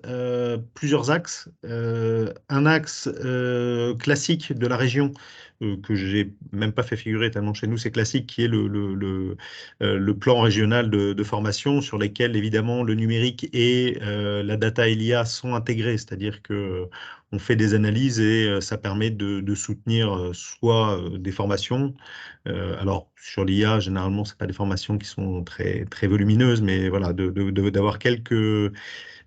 plusieurs axes. Un axe classique de la région que j'ai même pas fait figurer tellement chez nous, c'est classique, qui est le plan régional de formation sur lesquels évidemment le numérique et la data et l'IA sont intégrés, c'est-à-dire que on fait des analyses et ça permet de soutenir soit des formations. Alors, sur l'IA, généralement, ce pas des formations qui sont très, très volumineuses, mais voilà, d'avoir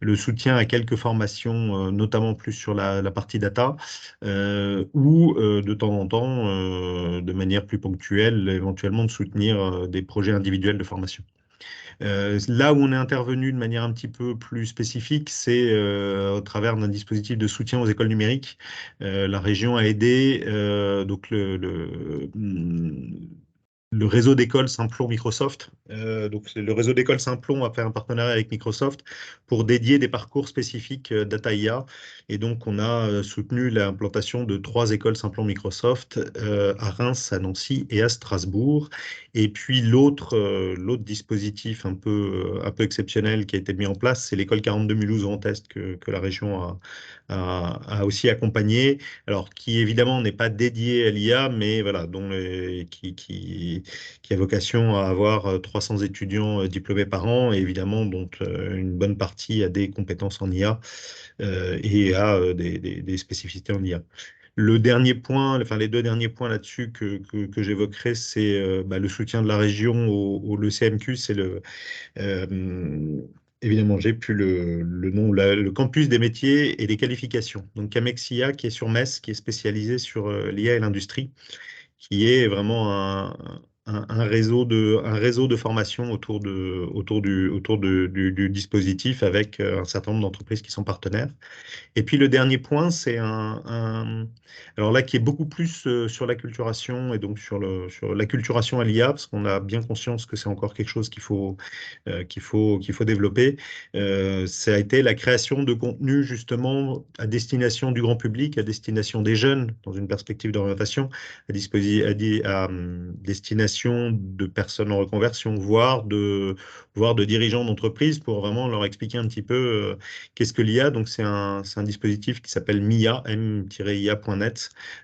le soutien à quelques formations, notamment plus sur la partie data, ou de temps en temps, de manière plus ponctuelle, éventuellement de soutenir des projets individuels de formation. Là où on est intervenu de manière un petit peu plus spécifique, c'est au travers d'un dispositif de soutien aux écoles numériques. La région a aidé donc le réseau d'écoles Simplon Microsoft. Donc, le réseau d'écoles Simplon a fait un partenariat avec Microsoft pour dédier des parcours spécifiques Data IA. Et donc, on a soutenu l'implantation de 3 écoles Simplon Microsoft à Reims, à Nancy et à Strasbourg. Et puis, l'autre dispositif un peu exceptionnel qui a été mis en place, c'est l'école 42 Mulhouse Grand Est que la région a aussi accompagné. Alors, qui évidemment n'est pas dédié à l'IA, mais voilà, qui a vocation à avoir 300 étudiants diplômés par an, et évidemment, dont une bonne partie a des compétences en IA et a des spécificités en IA. Le dernier point, enfin les deux derniers points là-dessus que j'évoquerai, c'est le soutien de la région le CMQ, c'est évidemment, j'ai plus le nom, le campus des métiers et des qualifications. Donc Camexia, qui est sur Metz, qui est spécialisé sur l'IA et l'industrie, qui est vraiment un réseau de formation autour du dispositif avec un certain nombre d'entreprises qui sont partenaires. Et puis le dernier point, c'est alors là qui est beaucoup plus sur l'acculturation et donc sur l'acculturation à l'IA, parce qu'on a bien conscience que c'est encore quelque chose qu'il faut développer. Ça a été la création de contenu justement à destination du grand public, à destination des jeunes, dans une perspective d'orientation, à destination de personnes en reconversion, voire de dirigeants d'entreprise, pour vraiment leur expliquer un petit peu qu'est-ce que l'IA. Donc c'est un dispositif qui s'appelle MIA, m-ia.net.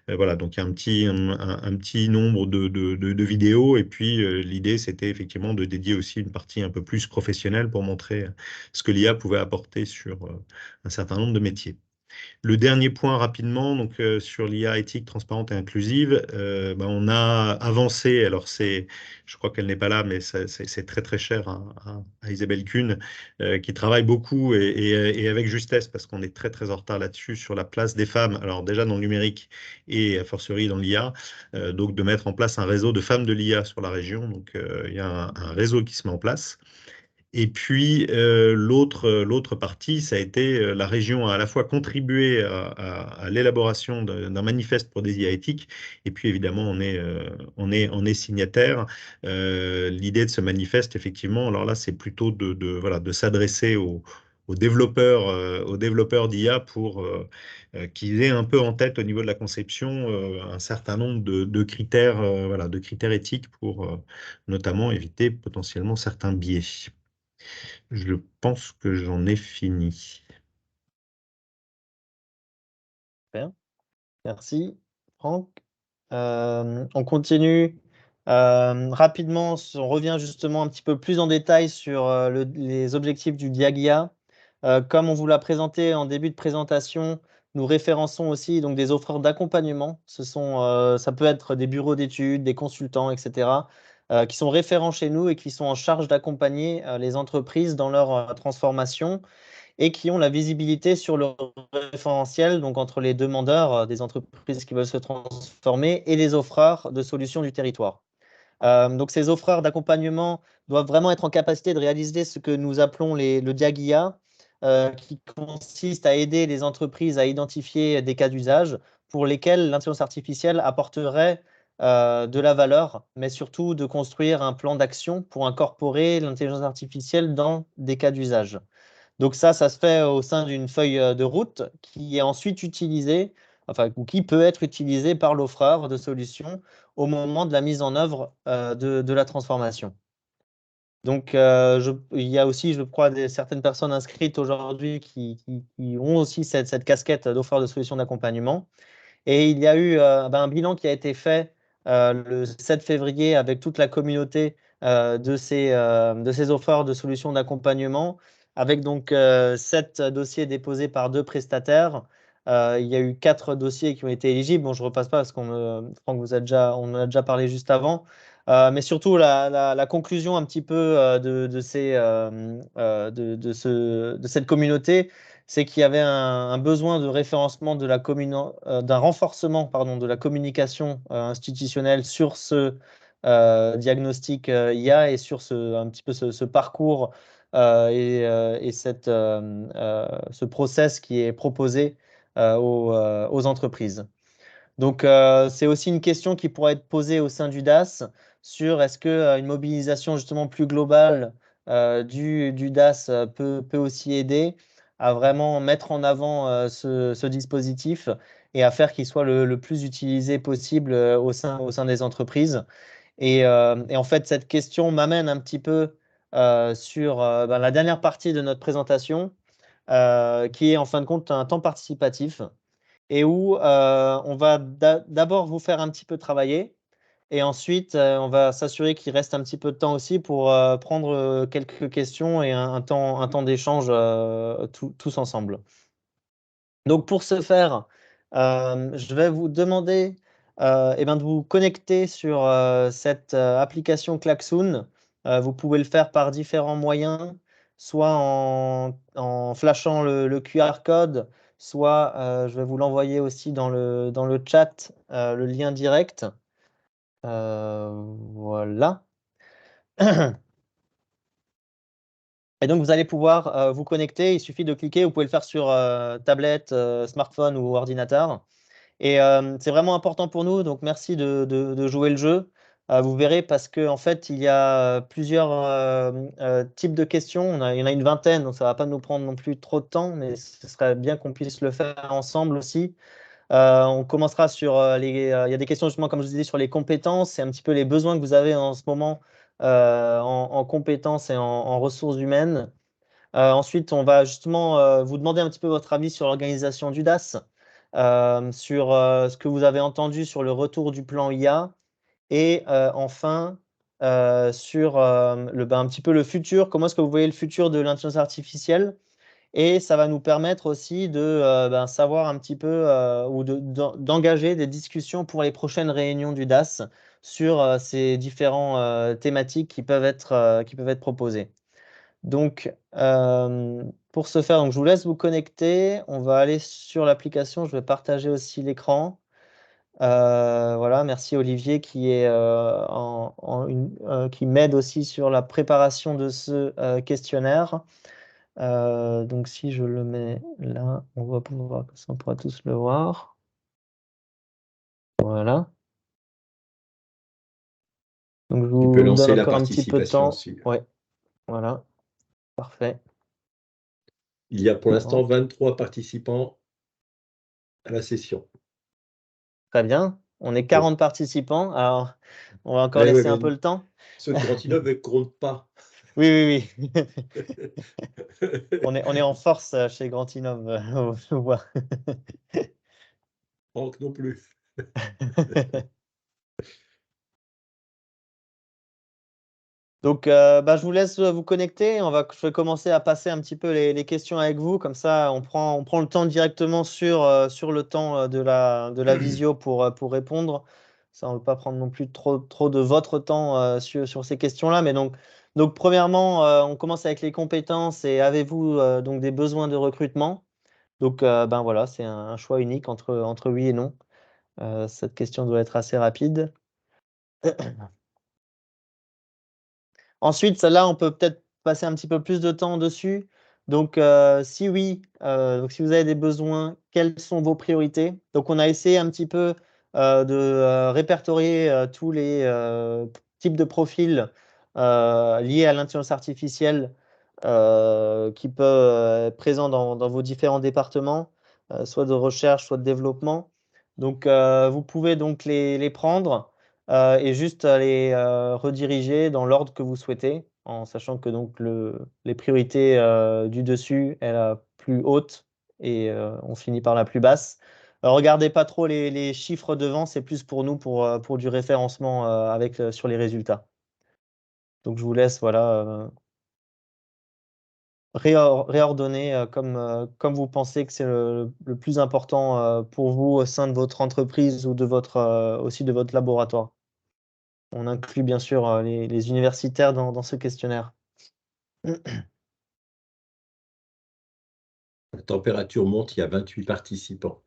Voilà, donc il y a un petit nombre de vidéos, et puis l'idée c'était effectivement de dédier aussi une partie un peu plus professionnelle pour montrer ce que l'IA pouvait apporter sur un certain nombre de métiers. Le dernier point rapidement, donc sur l'IA éthique, transparente et inclusive, on a avancé. Alors je crois qu'elle n'est pas là, mais c'est très très cher à Isabelle Kuhn, qui travaille beaucoup et avec justesse, parce qu'on est très très en retard là-dessus sur la place des femmes. Alors déjà dans le numérique et a fortiori dans l'IA, donc de mettre en place un réseau de femmes de l'IA sur la région. Donc il y a un réseau qui se met en place. Et puis l'autre partie, ça a été la région a à la fois contribué à l'élaboration d'un manifeste pour des IA éthiques, et puis évidemment on est signataire. L'idée de ce manifeste, effectivement, alors là c'est plutôt voilà, de s'adresser aux développeurs d'IA pour qu'ils aient un peu en tête au niveau de la conception un certain nombre de critères, voilà, de critères éthiques pour notamment éviter potentiellement certains biais. Je pense que j'en ai fini. Super. Merci, Franck. On continue rapidement. On revient justement un petit peu plus en détail sur les objectifs du Diagia. Comme on vous l'a présenté en début de présentation, nous référençons aussi donc des offreurs d'accompagnement. Ça peut être des bureaux d'études, des consultants, etc., qui sont référents chez nous et qui sont en charge d'accompagner les entreprises dans leur transformation, et qui ont la visibilité sur le référentiel, donc entre les demandeurs des entreprises qui veulent se transformer et les offreurs de solutions du territoire. Donc ces offreurs d'accompagnement doivent vraiment être en capacité de réaliser ce que nous appelons le DIAGIA, qui consiste à aider les entreprises à identifier des cas d'usage pour lesquels l'intelligence artificielle apporterait de la valeur, mais surtout de construire un plan d'action pour incorporer l'intelligence artificielle dans des cas d'usage. Donc ça se fait au sein d'une feuille de route qui est ensuite utilisée, enfin, ou qui peut être utilisée par l'offreur de solutions au moment de la mise en œuvre de la transformation. Donc, il y a aussi, je crois, certaines personnes inscrites aujourd'hui qui ont aussi cette casquette d'offreur de solutions d'accompagnement. Et il y a eu un bilan qui a été fait le 7 février avec toute la communauté de ces offreurs de solutions d'accompagnement, avec donc 7 dossiers déposés par 2 prestataires. Il y a eu 4 dossiers qui ont été éligibles. Bon, je ne repasse pas parce Franck, on en a déjà parlé juste avant. Mais surtout, la conclusion un petit peu de cette communauté, c'est qu'il y avait un besoin de référencement d'un renforcement, pardon, de la communication institutionnelle sur ce diagnostic IA, et sur un petit peu ce parcours et ce process qui est proposé aux entreprises. Donc, c'est aussi une question qui pourrait être posée au sein du DAS sur est-ce qu'une mobilisation justement plus globale du DAS peut aussi aider à vraiment mettre en avant ce dispositif et à faire qu'il soit le plus utilisé possible au sein des entreprises. Et en fait, cette question m'amène un petit peu sur ben, la dernière partie de notre présentation, qui est en fin de compte un temps participatif et où on va d'abord vous faire un petit peu travailler et ensuite on va s'assurer qu'il reste un petit peu de temps aussi pour prendre quelques questions et un temps d'échange tous ensemble. Donc pour ce faire, je vais vous demander eh ben, de vous connecter sur cette application Klaxoon. Vous pouvez le faire par différents moyens, soit en flashant le QR code, soit je vais vous l'envoyer aussi dans le chat, le lien direct. Voilà. Et donc, vous allez pouvoir vous connecter. Il suffit de cliquer. Vous pouvez le faire sur tablette, smartphone ou ordinateur. Et c'est vraiment important pour nous, donc merci de jouer le jeu. Vous verrez parce qu'en fait, il y a plusieurs types de questions. Il y en a une vingtaine, donc ça ne va pas nous prendre non plus trop de temps, mais ce serait bien qu'on puisse le faire ensemble aussi. On commencera sur il y a des questions justement, comme je vous disais, sur les compétences. C'est un petit peu les besoins que vous avez en ce moment en compétences et en ressources humaines. Ensuite, on va justement vous demander un petit peu votre avis sur l'organisation du DAS, sur ce que vous avez entendu sur le retour du plan IA et enfin sur un petit peu le futur, comment est-ce que vous voyez le futur de l'intelligence artificielle. Et ça va nous permettre aussi de savoir un petit peu ou d'engager des discussions pour les prochaines réunions du DAS sur ces différents thématiques qui peuvent être proposées. Donc, pour ce faire, donc, je vous laisse vous connecter. On va aller sur l'application. Je vais partager aussi l'écran. Voilà, merci Olivier qui est qui m'aide aussi sur la préparation de ce questionnaire. Donc, si je le mets là, on va pouvoir, comme ça, on pourra tous le voir. Voilà. Donc, je Tu peux vous donne lancer la encore un petit peu de participation temps. aussi. Ouais, voilà, parfait. Il y a pour l'instant 23 participants à la session. Très bien. On est 40 participants. Alors, on va encore Oui, laisser un peu mais le temps. ceux de Grantinov ne comptent pas. Oui, oui, oui. On est en force chez Grantinov, je vois. Franck non plus. Donc, je vous laisse vous connecter. Je vais commencer à passer un petit peu les questions avec vous. Comme ça, on prend le temps directement sur le temps de la visio pour répondre. Ça, on ne veut pas prendre non plus trop de votre temps sur ces questions-là. Mais donc, premièrement, on commence avec les compétences. Et avez-vous donc des besoins de recrutement? Donc, voilà, c'est un choix unique entre oui et non. Cette question doit être assez rapide. Ensuite, celle-là, on peut peut-être passer un petit peu plus de temps dessus. Donc, si oui, donc si vous avez des besoins, quelles sont vos priorités? Donc, on a essayé un petit peu de répertorier tous les types de profils liés à l'intelligence artificielle qui peuvent être présents dans vos différents départements, soit de recherche, soit de développement. Donc, vous pouvez donc les prendre et juste les rediriger dans l'ordre que vous souhaitez, en sachant que donc les priorités du dessus est la plus haute et on finit par la plus basse. Regardez pas trop les chiffres devant, c'est plus pour nous pour du référencement sur les résultats. Donc je vous laisse voilà, réordonner comme vous pensez que c'est le plus important pour vous au sein de votre entreprise ou aussi de votre laboratoire. On inclut bien sûr les universitaires dans ce questionnaire. La température monte, il y a 28 participants.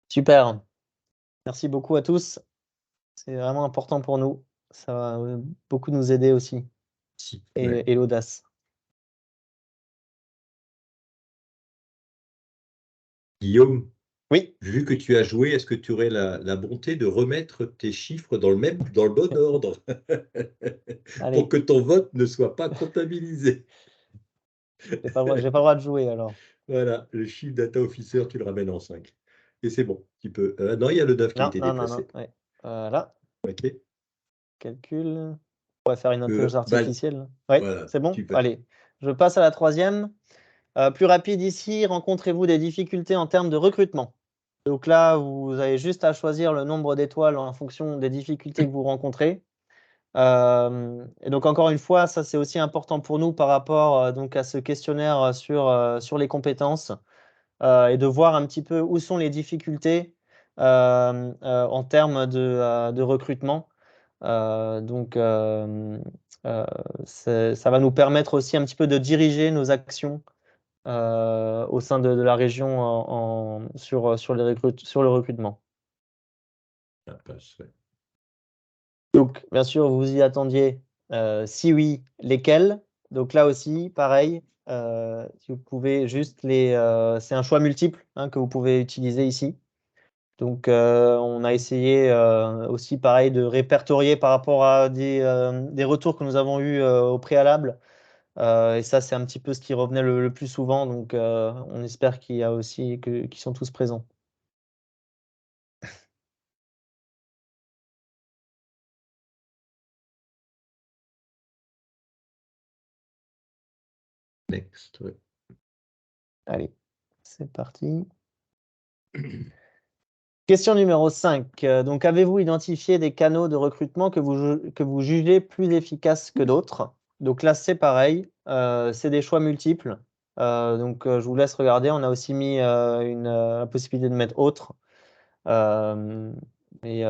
Super. Merci beaucoup à tous. C'est vraiment important pour nous. Ça va beaucoup nous aider aussi. Ouais. Et l'audace. Guillaume, Oui. Vu que tu as joué, est-ce que tu aurais la bonté de remettre tes chiffres dans le bon ordre pour Allez, que ton vote ne soit pas comptabilisé? j'ai pas le droit de jouer alors. Voilà, le chiffre data officer, tu le ramènes en 5. Et c'est bon, tu peux. Non, il y a le 9 qui a Non, été non, non, non. déplacé. Ouais. Voilà, OK. calcul. On va faire une intelligence Bah, artificielle. Oui, voilà, c'est bon? super. Allez, je passe à la troisième. Plus rapide ici, rencontrez-vous des difficultés en termes de recrutement? Donc là, vous avez juste à choisir le nombre d'étoiles en fonction des difficultés que vous rencontrez. Et donc encore une fois, ça c'est aussi important pour nous par rapport donc à ce questionnaire sur les compétences et de voir un petit peu où sont les difficultés en termes de recrutement. Donc ça va nous permettre aussi un petit peu de diriger nos actions au sein de la région sur le recrutement. Ça passe, ouais. Donc, bien sûr, vous y attendiez. Si oui, lesquels? Donc là aussi, pareil, si vous pouvez juste c'est un choix multiple hein, que vous pouvez utiliser ici. Donc, on a essayé aussi, pareil, de répertorier par rapport à des retours que nous avons eus au préalable. Et ça, c'est un petit peu ce qui revenait le plus souvent. Donc, on espère qu'il y a aussi qu'ils sont tous présents. Next, ouais. Allez, c'est parti. Question numéro 5. Donc, avez-vous identifié des canaux de recrutement que vous jugez plus efficaces que d'autres? Donc là, c'est pareil, c'est des choix multiples. Donc, je vous laisse regarder. On a aussi mis la possibilité de mettre autre. Mais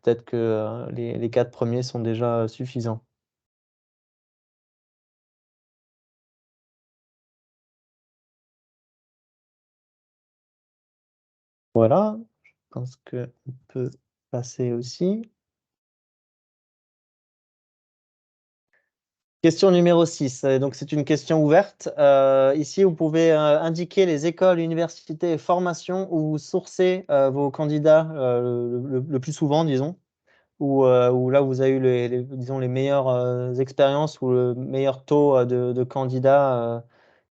peut-être que les 4 premiers sont déjà suffisants. Voilà, je pense qu'on peut passer aussi. Question numéro 6. Donc c'est une question ouverte. Ici, vous pouvez indiquer les écoles, universités et formations où vous sourcez vos candidats le plus souvent, disons, ou où là vous avez eu disons, les meilleures expériences ou le meilleur taux de candidats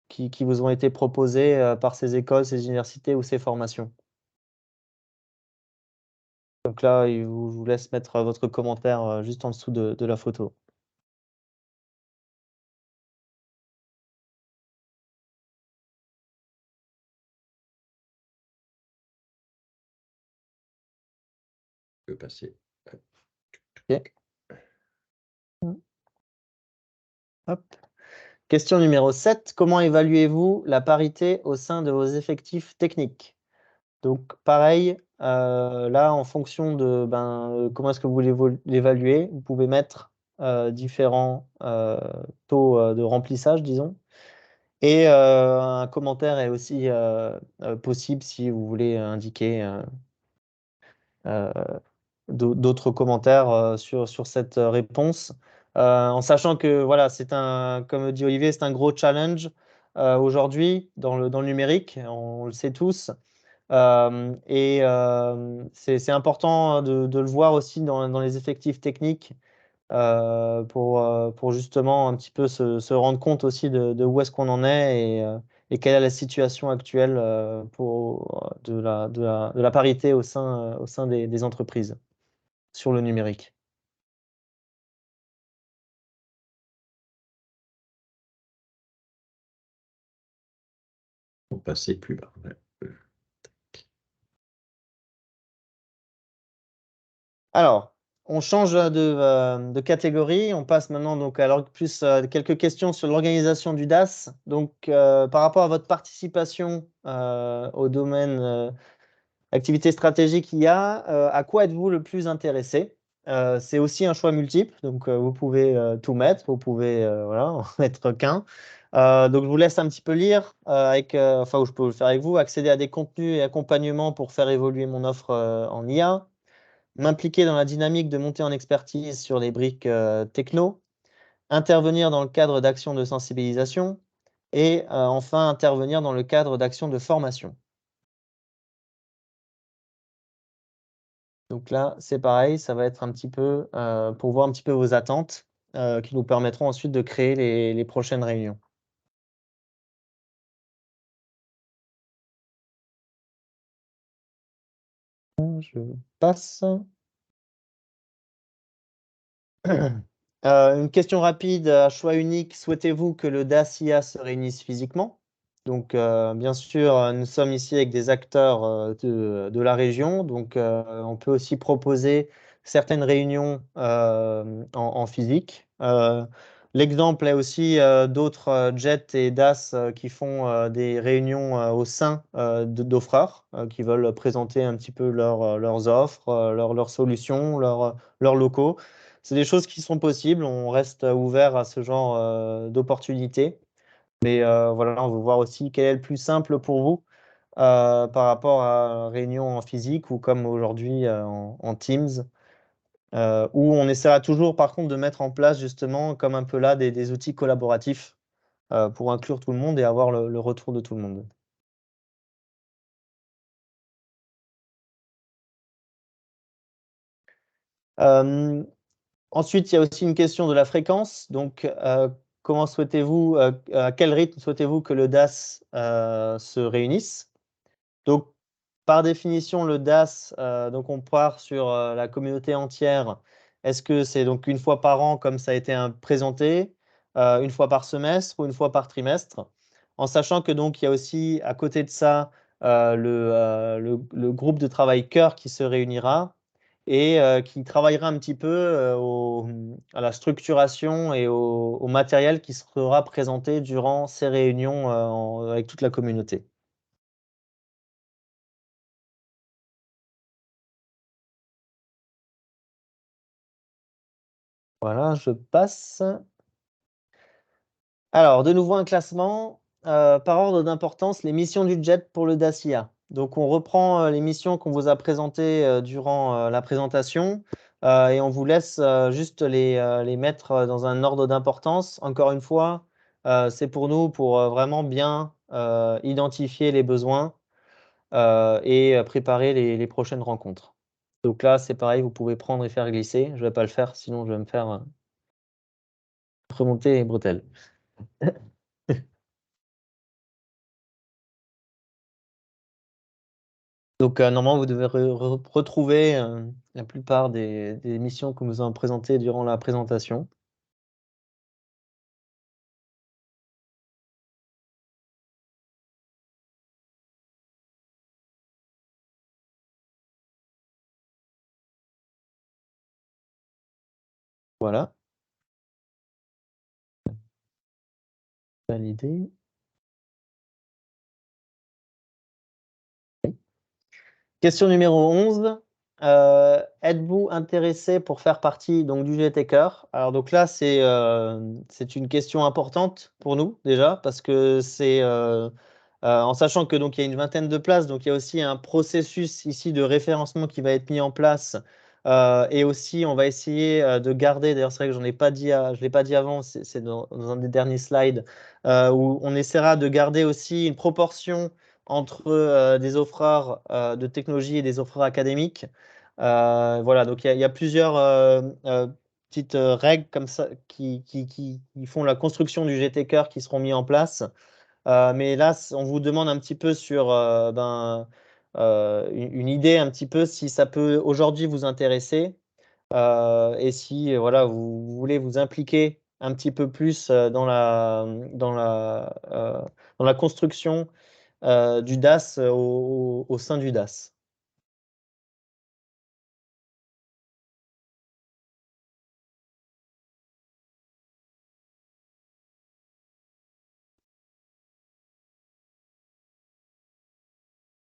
qui vous ont été proposés par ces écoles, ces universités ou ces formations. Donc là, je vous laisse mettre votre commentaire juste en dessous de la photo. Je peux passer. OK. Hop. Question numéro 7. Comment évaluez-vous la parité au sein de vos effectifs techniques? Donc pareil, là en fonction de comment est-ce que vous voulez l'évaluer, vous pouvez mettre différents taux de remplissage, disons. Et un commentaire est aussi possible si vous voulez indiquer euh, d'autres commentaires sur cette réponse. En sachant que voilà, comme dit Olivier, c'est un gros challenge aujourd'hui dans le numérique, on le sait tous. Et c'est important de le voir aussi dans les effectifs techniques pour justement un petit peu se rendre compte aussi de où est-ce qu'on en est et quelle est la situation actuelle de la parité au sein des entreprises sur le numérique. On passait plus bas. Ouais. Alors, on change de catégorie. On passe maintenant donc à plus quelques questions sur l'organisation du DAS. Donc, par rapport à votre participation au domaine activité stratégique IA, à quoi êtes-vous le plus intéressé? C'est aussi un choix multiple, donc vous pouvez tout mettre, vous pouvez voilà, en mettre qu'un. Donc je vous laisse un petit peu lire, enfin je peux le faire avec vous, accéder à des contenus et accompagnements pour faire évoluer mon offre en IA, m'impliquer dans la dynamique de montée en expertise sur les briques techno, intervenir dans le cadre d'actions de sensibilisation et enfin intervenir dans le cadre d'actions de formation. Donc là, c'est pareil, ça va être un petit peu pour voir un petit peu vos attentes qui nous permettront ensuite de créer les prochaines réunions. Je passe. Une question rapide à choix unique. Souhaitez-vous que le DACIA se réunisse physiquement? Donc, bien sûr, nous sommes ici avec des acteurs de la région. Donc, on peut aussi proposer certaines réunions en physique. L'exemple est aussi d'autres jets et DAS qui font des réunions au sein d'offreurs qui veulent présenter un petit peu leurs offres, leurs solutions, leurs locaux. C'est des choses qui sont possibles. On reste ouvert à ce genre d'opportunités. Mais voilà, on veut voir aussi quel est le plus simple pour vous par rapport à une réunion en physique ou comme aujourd'hui en Teams, où on essaiera toujours par contre de mettre en place justement comme un peu là des outils collaboratifs pour inclure tout le monde et avoir le retour de tout le monde. Euh, Ensuite, il y a aussi une question de la fréquence. Donc, comment souhaitez-vous, à quel rythme souhaitez-vous que le DAS se réunisse? Donc, par définition, le DAS, donc on part sur la communauté entière. Est-ce que c'est donc une fois par an, comme ça a été présenté, une fois par semestre ou une fois par trimestre? En sachant que donc il y a aussi à côté de ça le groupe de travail cœur qui se réunira et qui travaillera un petit peu à la structuration et au matériel qui sera présenté durant ces réunions avec toute la communauté. Voilà, je passe. Alors, de nouveau un classement par ordre d'importance, les missions du jet pour le Dacia. Donc, on reprend les missions qu'on vous a présentées durant la présentation et on vous laisse juste les mettre dans un ordre d'importance. Encore une fois, c'est pour nous pour vraiment bien identifier les besoins et préparer les prochaines rencontres. Donc là, c'est pareil, vous pouvez prendre et faire glisser. Je ne vais pas le faire, sinon je vais me faire remonter les bretelles. Donc, normalement, vous devez retrouver la plupart des missions que nous avons présentées durant la présentation. Voilà, validé. Question numéro 11. Êtes-vous intéressé pour faire partie donc, du GTCR? Alors donc là, c'est une question importante pour nous déjà, parce que c'est en sachant que donc il y a une vingtaine de places, donc il y a aussi un processus ici de référencement qui va être mis en place. Et aussi, on va essayer de garder, d'ailleurs c'est vrai que j'en ai pas dit, je l'ai pas dit avant, c'est dans un des derniers slides, où on essaiera de garder aussi une proportion entre des offreurs de technologie et des offreurs académiques. Voilà, donc il y a plusieurs petites règles comme ça qui font la construction du GT Cœur qui seront mis en place. Mais là, on vous demande un petit peu sur une idée un petit peu si ça peut aujourd'hui vous intéresser et si voilà, vous voulez vous impliquer un petit peu plus dans la construction du DAS au sein du DAS.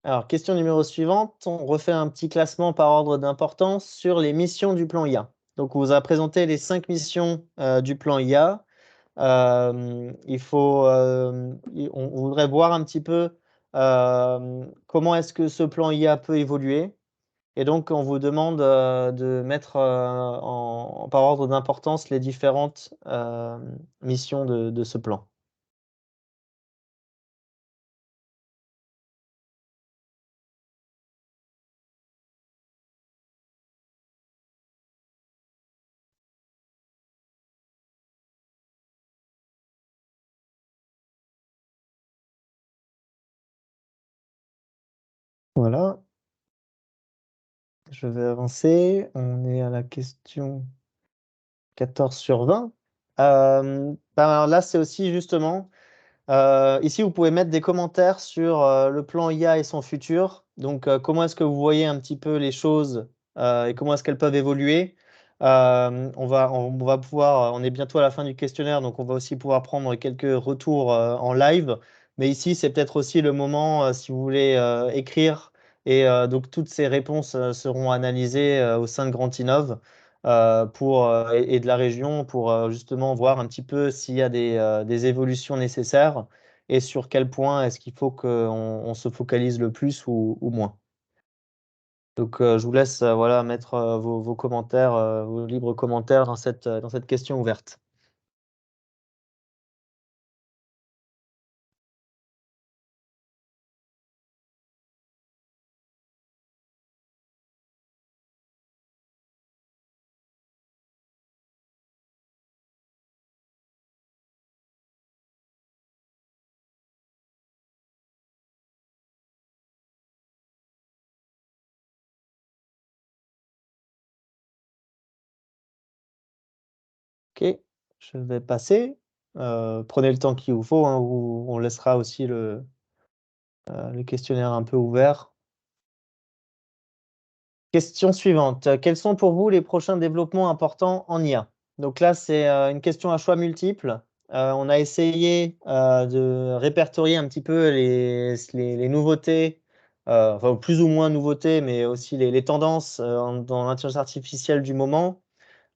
Alors, question numéro suivante, on refait un petit classement par ordre d'importance sur les missions du plan IA. Donc, on vous a présenté les 5 missions du plan IA. On voudrait voir un petit peu comment est-ce que ce plan IA peut évoluer. Et donc, on vous demande de mettre par ordre d'importance les différentes missions de ce plan. Voilà. Je vais avancer. On est à la question 14 sur 20. Ben là, c'est aussi justement, ici, vous pouvez mettre des commentaires sur le plan IA et son futur. Donc, comment est-ce que vous voyez un petit peu les choses et comment est-ce qu'elles peuvent évoluer? On va pouvoir, on est bientôt à la fin du questionnaire, donc on va aussi pouvoir prendre quelques retours en live. Mais ici, c'est peut-être aussi le moment, si vous voulez écrire. Et donc, toutes ces réponses seront analysées au sein de Grand Innov et de la région pour justement voir un petit peu s'il y a des évolutions nécessaires et sur quel point est-ce qu'il faut qu'on se focalise le plus ou moins. Donc, je vous laisse voilà, mettre vos commentaires, vos libres commentaires dans cette question ouverte. Ok, je vais passer. Prenez le temps qu'il vous faut, hein, on laissera aussi le questionnaire un peu ouvert. Question suivante. Quels sont pour vous les prochains développements importants en IA? Donc là, c'est une question à choix multiples. On a essayé de répertorier un petit peu les nouveautés, enfin plus ou moins nouveautés, mais aussi les tendances dans l'intelligence artificielle du moment.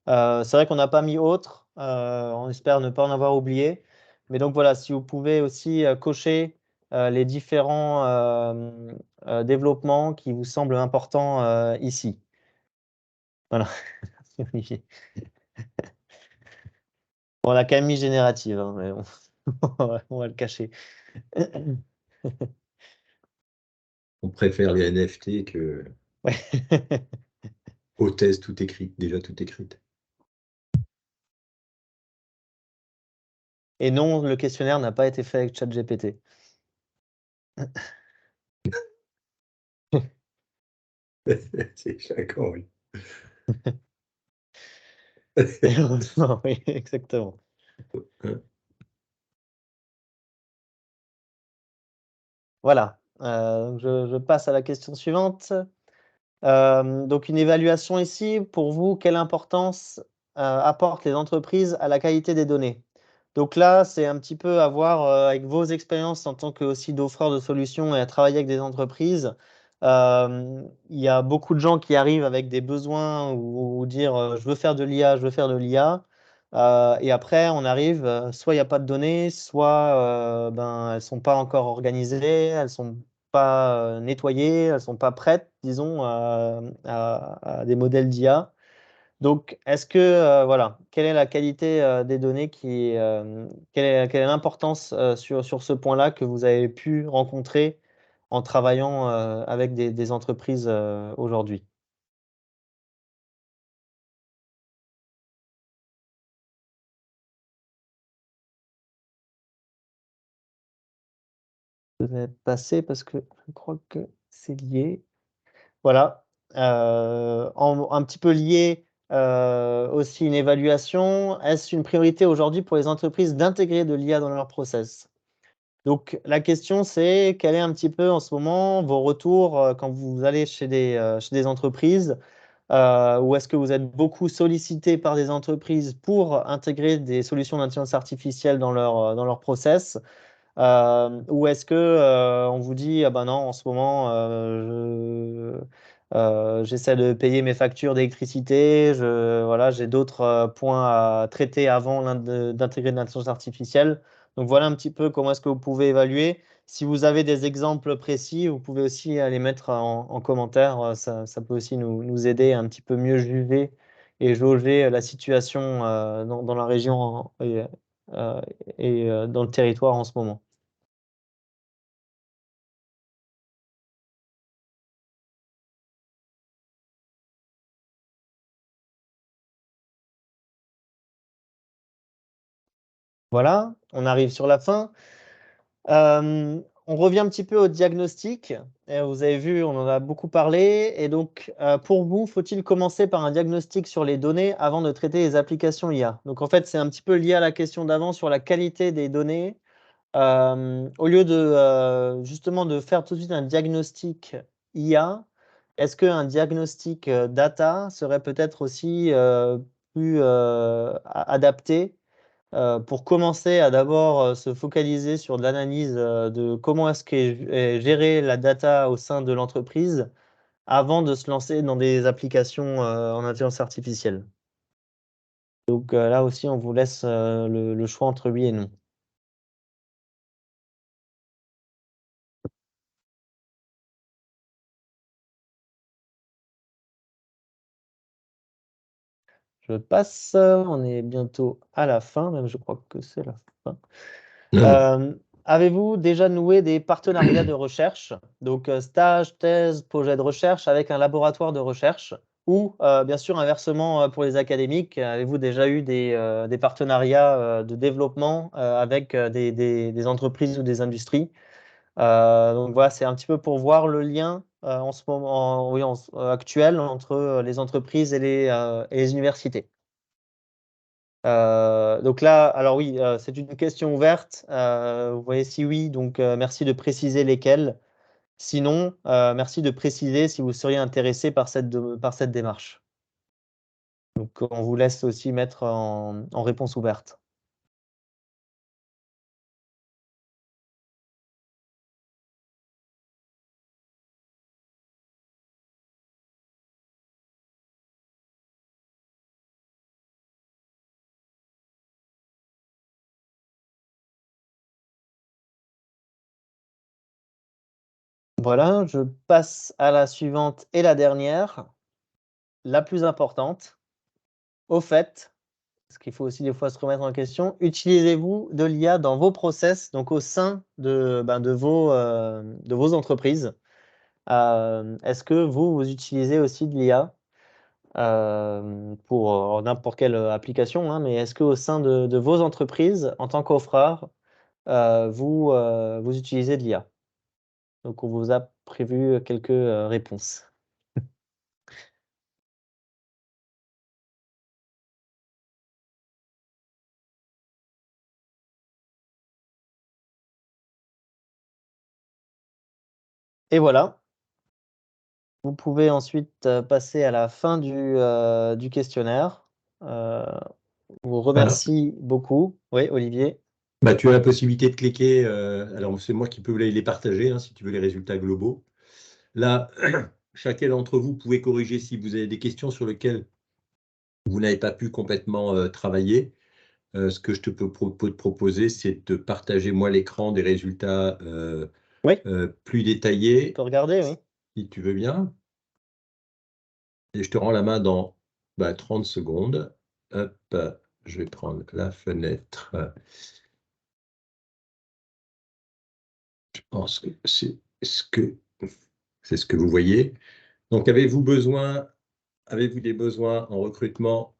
C'est vrai qu'on n'a pas mis autre. On espère ne pas en avoir oublié. Mais donc voilà, si vous pouvez aussi cocher les différents développements qui vous semblent importants ici. Voilà. Merci, Olivier. Bon, on a quand même mis générative, hein, mais bon, on va le cacher. On préfère les NFT que Ouais. Hôtesse tout écrite, déjà tout écrite. Et non, le questionnaire n'a pas été fait avec ChatGPT. C'est chacun, oui. Heureusement, oui, exactement. Voilà. Donc je passe à la question suivante. Donc une évaluation ici, pour vous, quelle importance apportent les entreprises à la qualité des données? Donc là, c'est un petit peu à voir avec vos expériences en tant que aussi d'offreurs de solutions et à travailler avec des entreprises. Il y a beaucoup de gens qui arrivent avec des besoins ou dire je veux faire de l'IA, je veux faire de l'IA. Et après, on arrive, soit il n'y a pas de données, soit ben, elles ne sont pas encore organisées, elles sont pas nettoyées, elles ne sont pas prêtes, disons, à des modèles d'IA. Donc, est-ce que, voilà, quelle est la qualité des données quelle est l'importance sur ce point-là que vous avez pu rencontrer en travaillant avec des entreprises aujourd'hui? Je vais passer parce que je crois que c'est lié. Voilà, un petit peu lié, aussi une évaluation. Est-ce une priorité aujourd'hui pour les entreprises d'intégrer de l'IA dans leurs process? Donc la question c'est, quel est un petit peu en ce moment vos retours, quand vous allez chez des entreprises? Ou est-ce que vous êtes beaucoup sollicité par des entreprises pour intégrer des solutions d'intelligence artificielle dans leur process? Ou est-ce que on vous dit ah ben non en ce moment j'essaie de payer mes factures d'électricité, voilà j'ai d'autres points à traiter avant d'intégrer de l'intelligence artificielle. Donc voilà un petit peu comment est-ce que vous pouvez évaluer. Si vous avez des exemples précis, vous pouvez aussi les mettre en commentaire. Ça peut aussi nous aider à un petit peu mieux juger et jauger la situation dans la région euh, et dans le territoire en ce moment. Voilà, on arrive sur la fin. on revient un petit peu au diagnostic. Et vous avez vu, on en a beaucoup parlé. Et donc, pour vous, faut-il commencer par un diagnostic sur les données avant de traiter les applications IA? Donc, en fait, c'est un petit peu lié à la question d'avant sur la qualité des données. Au lieu de justement de faire tout de suite un diagnostic IA, est-ce qu'un diagnostic data serait peut-être aussi plus adapté pour commencer à d'abord se focaliser sur de l'analyse de comment est-ce qu'est gérée la data au sein de l'entreprise avant de se lancer dans des applications en intelligence artificielle. Donc là aussi, on vous laisse le choix entre oui et non. Je passe, on est bientôt à la fin, même je crois que c'est la fin. Avez-vous déjà noué des partenariats de recherche, donc stage, thèse, projet de recherche avec un laboratoire de recherche ou bien sûr inversement pour les académiques, avez-vous déjà eu des partenariats de développement avec des entreprises ou des industries? Donc voilà, c'est un petit peu pour voir le lien en ce moment, oui, actuel entre les entreprises et les universités. Donc là, alors oui, c'est une question ouverte. Vous voyez si oui, donc merci de préciser lesquelles. Sinon, merci de préciser si vous seriez intéressé par cette démarche. Donc on vous laisse aussi mettre en réponse ouverte. Voilà, je passe à la suivante et la dernière, la plus importante. Au fait, parce qu'il faut aussi des fois se remettre en question, utilisez-vous de l'IA dans vos process, donc au sein de vos entreprises? Est-ce que vous utilisez aussi de l'IA pour n'importe quelle application, hein, mais est-ce qu'au sein de vos entreprises, en tant qu'offreur, vous utilisez de l'IA? Donc, on vous a prévu quelques réponses. Et voilà. Vous pouvez ensuite passer à la fin du questionnaire. Je vous remercie beaucoup. Oui, Olivier. Tu as la possibilité de cliquer. Alors, c'est moi qui peux les partager hein, si tu veux les résultats globaux. Là, chacun d'entre vous pouvez corriger si vous avez des questions sur lesquelles vous n'avez pas pu complètement travailler. Ce que je te peux te proposer, c'est de partager moi l'écran des résultats Oui. plus détaillés. Tu peux regarder, oui. Si tu veux bien. Et je te rends la main dans 30 secondes. Hop, je vais prendre la fenêtre. Je pense que c'est ce que vous voyez. Donc, avez-vous des besoins en recrutement?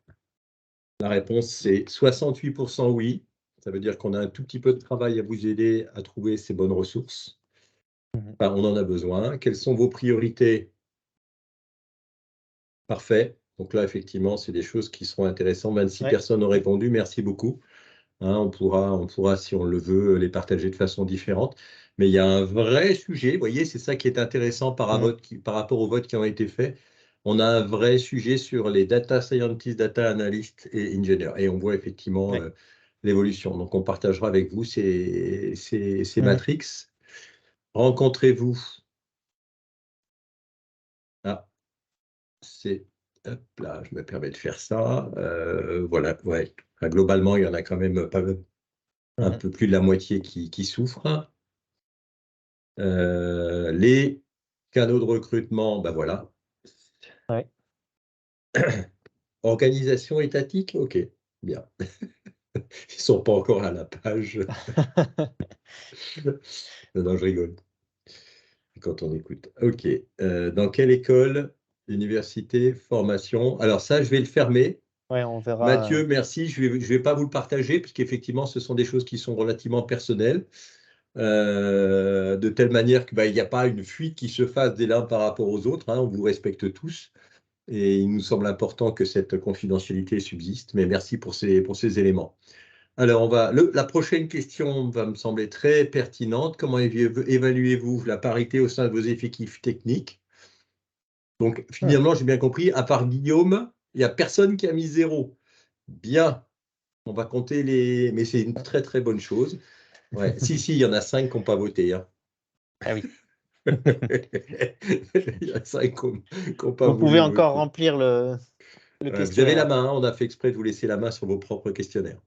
La réponse, c'est 68% oui. Ça veut dire qu'on a un tout petit peu de travail à vous aider à trouver ces bonnes ressources. Enfin, on en a besoin. Quelles sont vos priorités? Parfait. Donc là, effectivement, c'est des choses qui seront intéressantes. 26 personnes ont répondu. Merci beaucoup. Hein, on pourra, si on le veut, les partager de façon différente. Mais il y a un vrai sujet. Vous voyez, c'est ça qui est intéressant par rapport aux votes qui ont été faits. On a un vrai sujet sur les data scientists, data analysts et ingénieurs. Et on voit effectivement l'évolution. Donc, on partagera avec vous ces matrix. Rencontrez-vous. Ah, c'est... Hop là, je me permets de faire ça. Voilà, ouais. Enfin, globalement, il y en a quand même pas un peu plus de la moitié qui souffrent. Les canaux de recrutement, ben voilà. Ouais. Organisation étatique, ok, bien. Ils ne sont pas encore à la page. Non, je rigole. Quand on écoute. Ok. Dans quelle école, université, formation? Alors ça, je vais le fermer. Ouais, on verra. Mathieu, merci. Je vais pas vous le partager, puisqu'effectivement, ce sont des choses qui sont relativement personnelles. de telle manière qu'il n'y a pas une fuite qui se fasse des l'un par rapport aux autres. Hein, on vous respecte tous. Et il nous semble important que cette confidentialité subsiste. Mais merci pour ces éléments. Alors, la prochaine question va me sembler très pertinente. Comment évaluez-vous la parité au sein de vos effectifs techniques? Donc, finalement, j'ai bien compris, à part Guillaume, il n'y a personne qui a mis 0. Bien, on va compter les... Mais c'est une très, très bonne chose. Ouais. Si, il y en a 5 qui n'ont pas voté. Hein. Ah oui. Il y a 5 qui n'ont pas Vous pouvez voulu encore voter. remplir le Vous avez questionnaire. la main, hein, on a fait exprès de vous laisser la main sur vos propres questionnaires.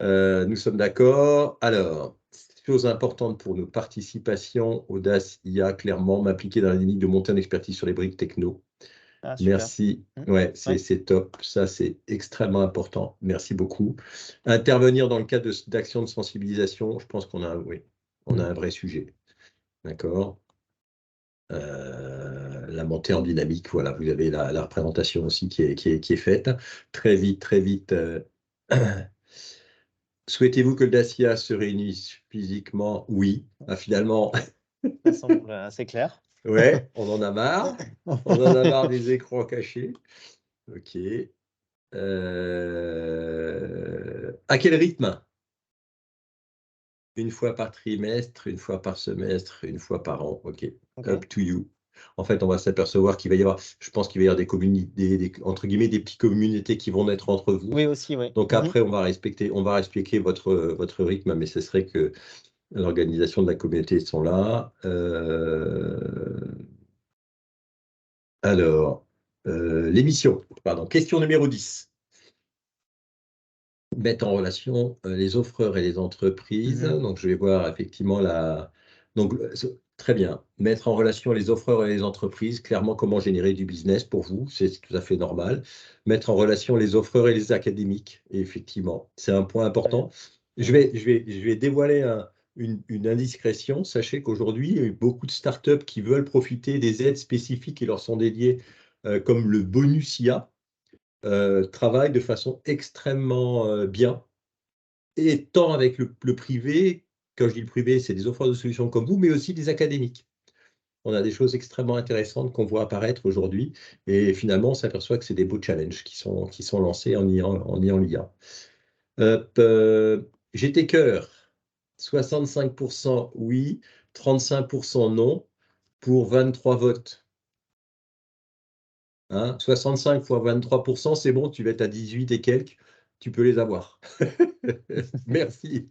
Nous sommes d'accord. Alors, chose importante pour nos participations, Audace IA, clairement, m'impliquer dans la dynamique de montée en expertise sur les briques techno. Ah, super. Merci. Ouais, c'est top. Ça, c'est extrêmement important. Merci beaucoup. Intervenir dans le cadre d'actions de sensibilisation, je pense qu'on a, oui, on a un vrai sujet. D'accord. La montée en dynamique, voilà, vous avez la représentation aussi qui est faite. Très vite, très vite. Souhaitez-vous que le Dacia se réunisse physiquement? Oui. Ah, finalement, Ça semble assez clair. ouais, on en a marre. On en a marre des écrans cachés. OK. À quel rythme? Une fois par trimestre, une fois par semestre, une fois par an. OK. Up to you. En fait, on va s'apercevoir qu'il va y avoir, je pense qu'il va y avoir des communautés, entre guillemets, des petites communautés qui vont naître entre vous. Oui, aussi, oui. Donc après, on va respecter votre rythme, mais ce serait que l'organisation de la communauté sont là. Alors, l'émission, pardon, question numéro 10. Mettre en relation les offreurs et les entreprises. Donc, je vais voir effectivement Donc, très bien. Mettre en relation les offreurs et les entreprises, clairement, comment générer du business pour vous, c'est tout à fait normal. Mettre en relation les offreurs et les académiques, et effectivement, c'est un point important. Je vais dévoiler une indiscrétion. Sachez qu'aujourd'hui, il y a eu beaucoup de startups qui veulent profiter des aides spécifiques qui leur sont dédiées, comme le bonus IA. Travaillent de façon extrêmement bien, et tant avec le privé, quand je dis le privé, c'est des offreurs de solutions comme vous, mais aussi des académiques. On a des choses extrêmement intéressantes qu'on voit apparaître aujourd'hui, et finalement, on s'aperçoit que c'est des beaux challenges qui sont lancés en niant l'IA. GT Cœur, 65% oui, 35% non, pour 23 votes. Hein, 65 fois 23%, c'est bon, tu vas être à 18 et quelques, tu peux les avoir. Merci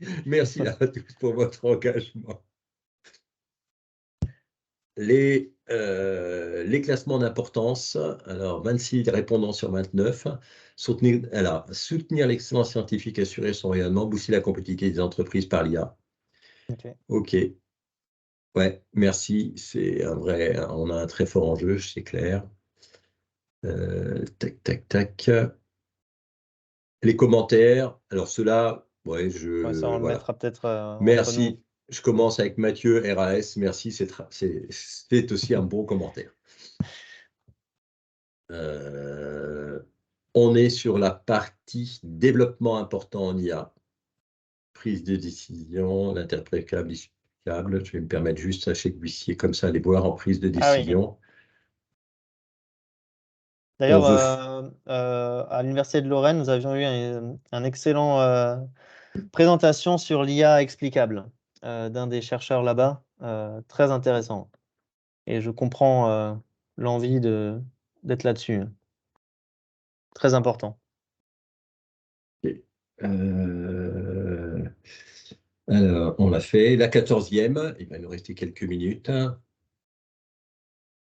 à tous pour votre engagement. Les classements d'importance, alors 26 répondants sur 29, soutenir l'excellence scientifique, assurer son rayonnement, booster la compétitivité des entreprises par l'IA. OK. Ouais, merci, on a un très fort enjeu, c'est clair. Tac, tac, tac. Les commentaires, alors ceux-là, ouais, Ça, on le voilà. mettra peut-être entre nous. Merci. Je commence avec Mathieu, RAS. Merci, c'est aussi un bon commentaire. On est sur la partie développement important en IA. Prise de décision, l'interprétable, discutable. Je vais me permettre juste, sachez que vous puissiez comme ça aller voir en prise de décision. Ah oui. D'ailleurs, à l'Université de Lorraine, nous avions eu un excellent présentation sur l'IA explicable d'un des chercheurs là-bas, très intéressant. Et je comprends l'envie d'être là-dessus. Très important. Okay. Alors, on l'a fait. La 14e, il va nous rester quelques minutes.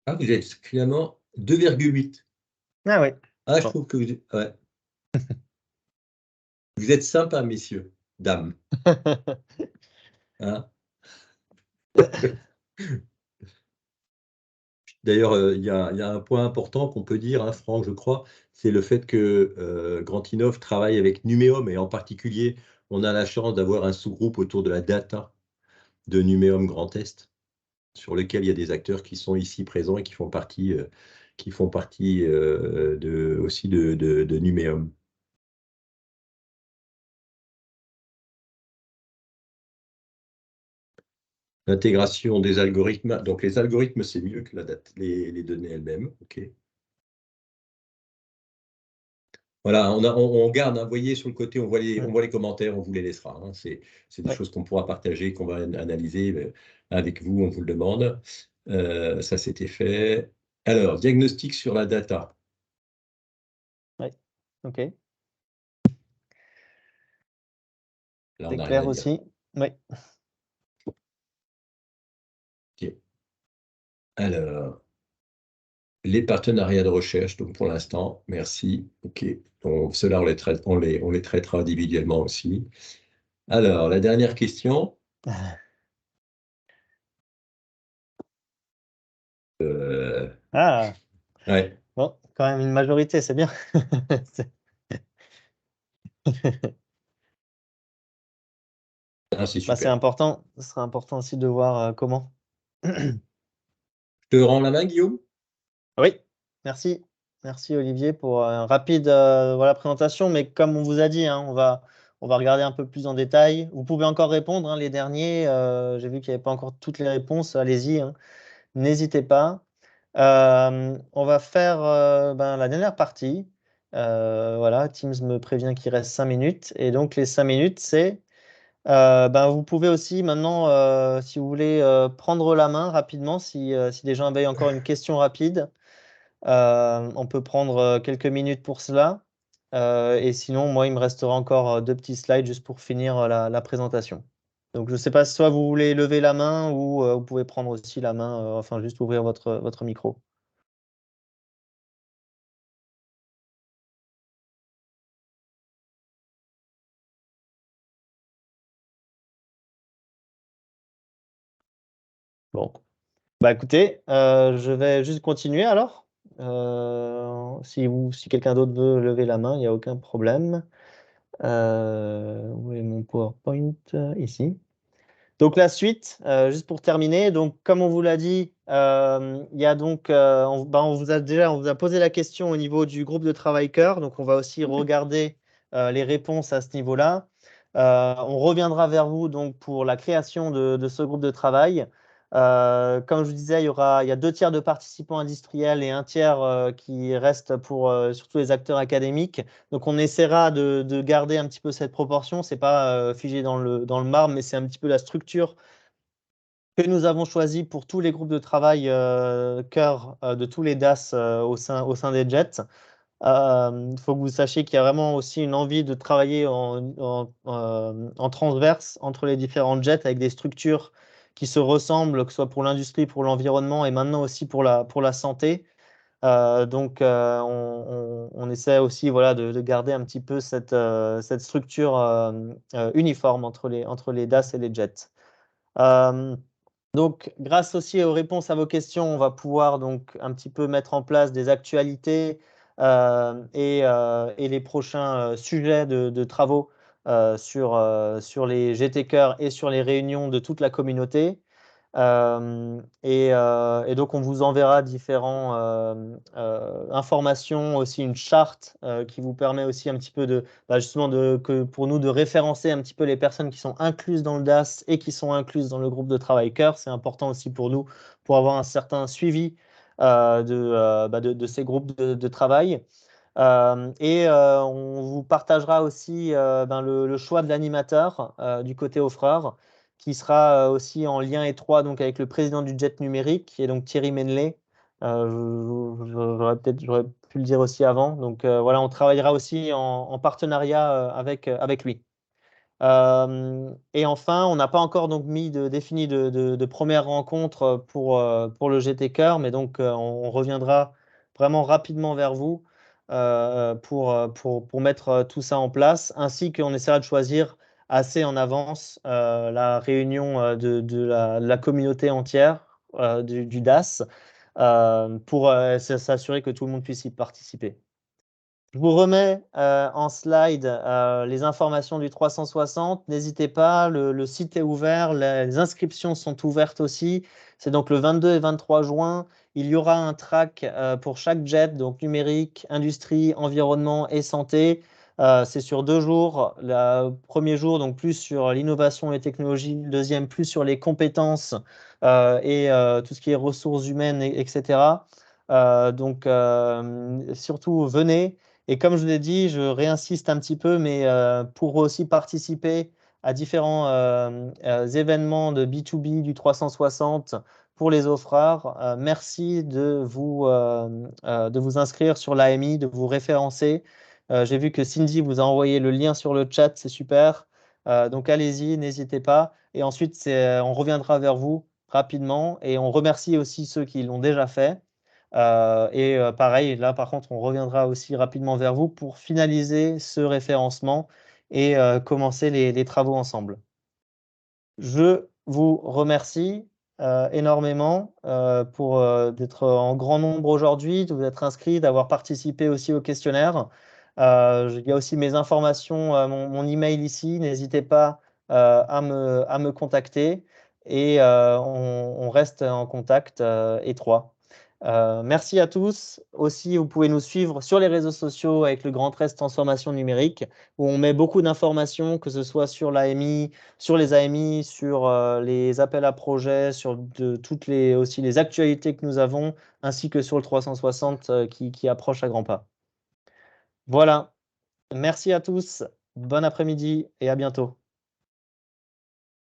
Ah, vous êtes finalement 2,8. Ah oui. Ah, je trouve que vous êtes sympa, messieurs, dames. Hein. D'ailleurs, il y a un point important qu'on peut dire, hein, Franck, je crois, c'est le fait que Granthinov travaille avec Numéum, et en particulier, on a la chance d'avoir un sous-groupe autour de la data de Numéum Grand Est, sur lequel il y a des acteurs qui sont ici présents et qui font partie aussi de Numéum. l'intégration des algorithmes. Donc, les algorithmes, c'est mieux que les données elles-mêmes. OK. Voilà, on garde, hein, vous voyez, sur le côté, on voit les commentaires, on vous les laissera. Hein. C'est des choses qu'on pourra partager, qu'on va analyser avec vous, on vous le demande. Ça, c'était fait. Alors, diagnostic sur la data. Oui, OK. Là, on C'est n'a rien clair à dire. aussi. Oui. OK. Alors, les partenariats de recherche, donc pour l'instant, merci. OK. Donc, ceux-là, on les traitera individuellement aussi. Alors, la dernière question. Ah, Ouais. bon, quand même une majorité, c'est bien. Ah, c'est Bah, c'est super. important. Ce sera important aussi de voir comment. Je te rends la main, Guillaume? Oui, merci. Merci Olivier pour une rapide voilà, présentation. Mais comme on vous a dit, hein, on va regarder un peu plus en détail. Vous pouvez encore répondre, hein, les derniers. J'ai vu qu'il n'y avait pas encore toutes les réponses. Allez-y, hein. N'hésitez pas. On va faire la dernière partie. Voilà, Teams me prévient qu'il reste 5 minutes. Et donc, les 5 minutes, c'est vous pouvez aussi maintenant, si vous voulez, prendre la main rapidement, si des gens avaient encore une question rapide. On peut prendre quelques minutes pour cela. Et sinon, moi, il me restera encore 2 petits slides juste pour finir la présentation. Donc, je ne sais pas, soit vous voulez lever la main ou vous pouvez prendre aussi la main, enfin, juste ouvrir votre micro. Bon. Bah écoutez, je vais juste continuer alors. Si quelqu'un d'autre veut lever la main, il n'y a aucun problème. Où est mon PowerPoint? Ici. Donc la suite, juste pour terminer, donc comme on vous l'a dit, il y a donc, on vous a posé la question au niveau du groupe de travail cœur, donc on va aussi regarder les réponses à ce niveau-là. On reviendra vers vous donc pour la création de ce groupe de travail. Comme je vous disais, il y a 2 tiers de participants industriels et 1 tiers qui restent pour surtout les acteurs académiques. Donc, on essaiera de garder un petit peu cette proportion. Ce n'est pas figé dans le marbre, mais c'est un petit peu la structure que nous avons choisie pour tous les groupes de travail cœur de tous les DAS au sein des JET. Il faut que vous sachiez qu'il y a vraiment aussi une envie de travailler en transverse entre les différents jets avec des structures qui se ressemblent, que ce soit pour l'industrie, pour l'environnement et maintenant aussi pour la santé. Donc, on essaie aussi voilà, de garder un petit peu cette structure uniforme entre les DAS et les jets. Donc, grâce aussi aux réponses à vos questions, on va pouvoir donc un petit peu mettre en place des actualités et les prochains sujets de travaux sur les GT Cœur et sur les réunions de toute la communauté. Et donc, on vous enverra différentes informations, aussi une charte qui vous permet aussi un petit peu justement pour nous de référencer un petit peu les personnes qui sont incluses dans le DAS et qui sont incluses dans le groupe de travail cœur. C'est important aussi pour nous pour avoir un certain suivi de ces groupes de travail. On vous partagera aussi le choix de l'animateur du côté offreur, qui sera aussi en lien étroit donc, avec le président du Jet numérique, qui est donc Thierry Menley. J'aurais pu le dire aussi avant. Donc voilà, on travaillera aussi en partenariat avec lui. Et enfin, on n'a pas encore donc défini de première rencontre pour le GT Cœur, mais donc on reviendra vraiment rapidement vers vous pour mettre tout ça en place, ainsi qu'on essaiera de choisir assez en avance la réunion de la communauté entière du DAS pour s'assurer que tout le monde puisse y participer. Je vous remets en slide les informations du 360. N'hésitez pas, le site est ouvert, les inscriptions sont ouvertes aussi. C'est donc le 22 et 23 juin. Il y aura un track pour chaque jet, donc numérique, industrie, environnement et santé. C'est sur 2 jours. Le premier jour, donc plus sur l'innovation et les technologies. Le deuxième, plus sur les compétences et tout ce qui est ressources humaines, etc. Donc, surtout, venez. Et comme je l'ai dit, je réinsiste un petit peu, mais pour aussi participer à différents événements de B2B du 360 pour les offreurs, merci de vous inscrire sur l'AMI, de vous référencer. J'ai vu que Cindy vous a envoyé le lien sur le chat, c'est super. Donc allez-y, n'hésitez pas. Et ensuite, on reviendra vers vous rapidement et on remercie aussi ceux qui l'ont déjà fait. Pareil, là par contre, on reviendra aussi rapidement vers vous pour finaliser ce référencement et commencer les travaux ensemble. Je vous remercie énormément pour d'être en grand nombre aujourd'hui, de vous être inscrits, d'avoir participé aussi au questionnaire. Il y a aussi mes informations, mon email ici. N'hésitez pas à me contacter et on reste en contact étroit. Merci à tous. Aussi, vous pouvez nous suivre sur les réseaux sociaux avec le Grand 13 Transformation Numérique, où on met beaucoup d'informations, que ce soit sur l'AMI, sur les AMI, sur les appels à projets, sur aussi les actualités que nous avons, ainsi que sur le 360 qui approche à grands pas. Voilà. Merci à tous. Bon après-midi et à bientôt.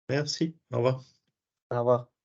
Merci. Au revoir. Au revoir.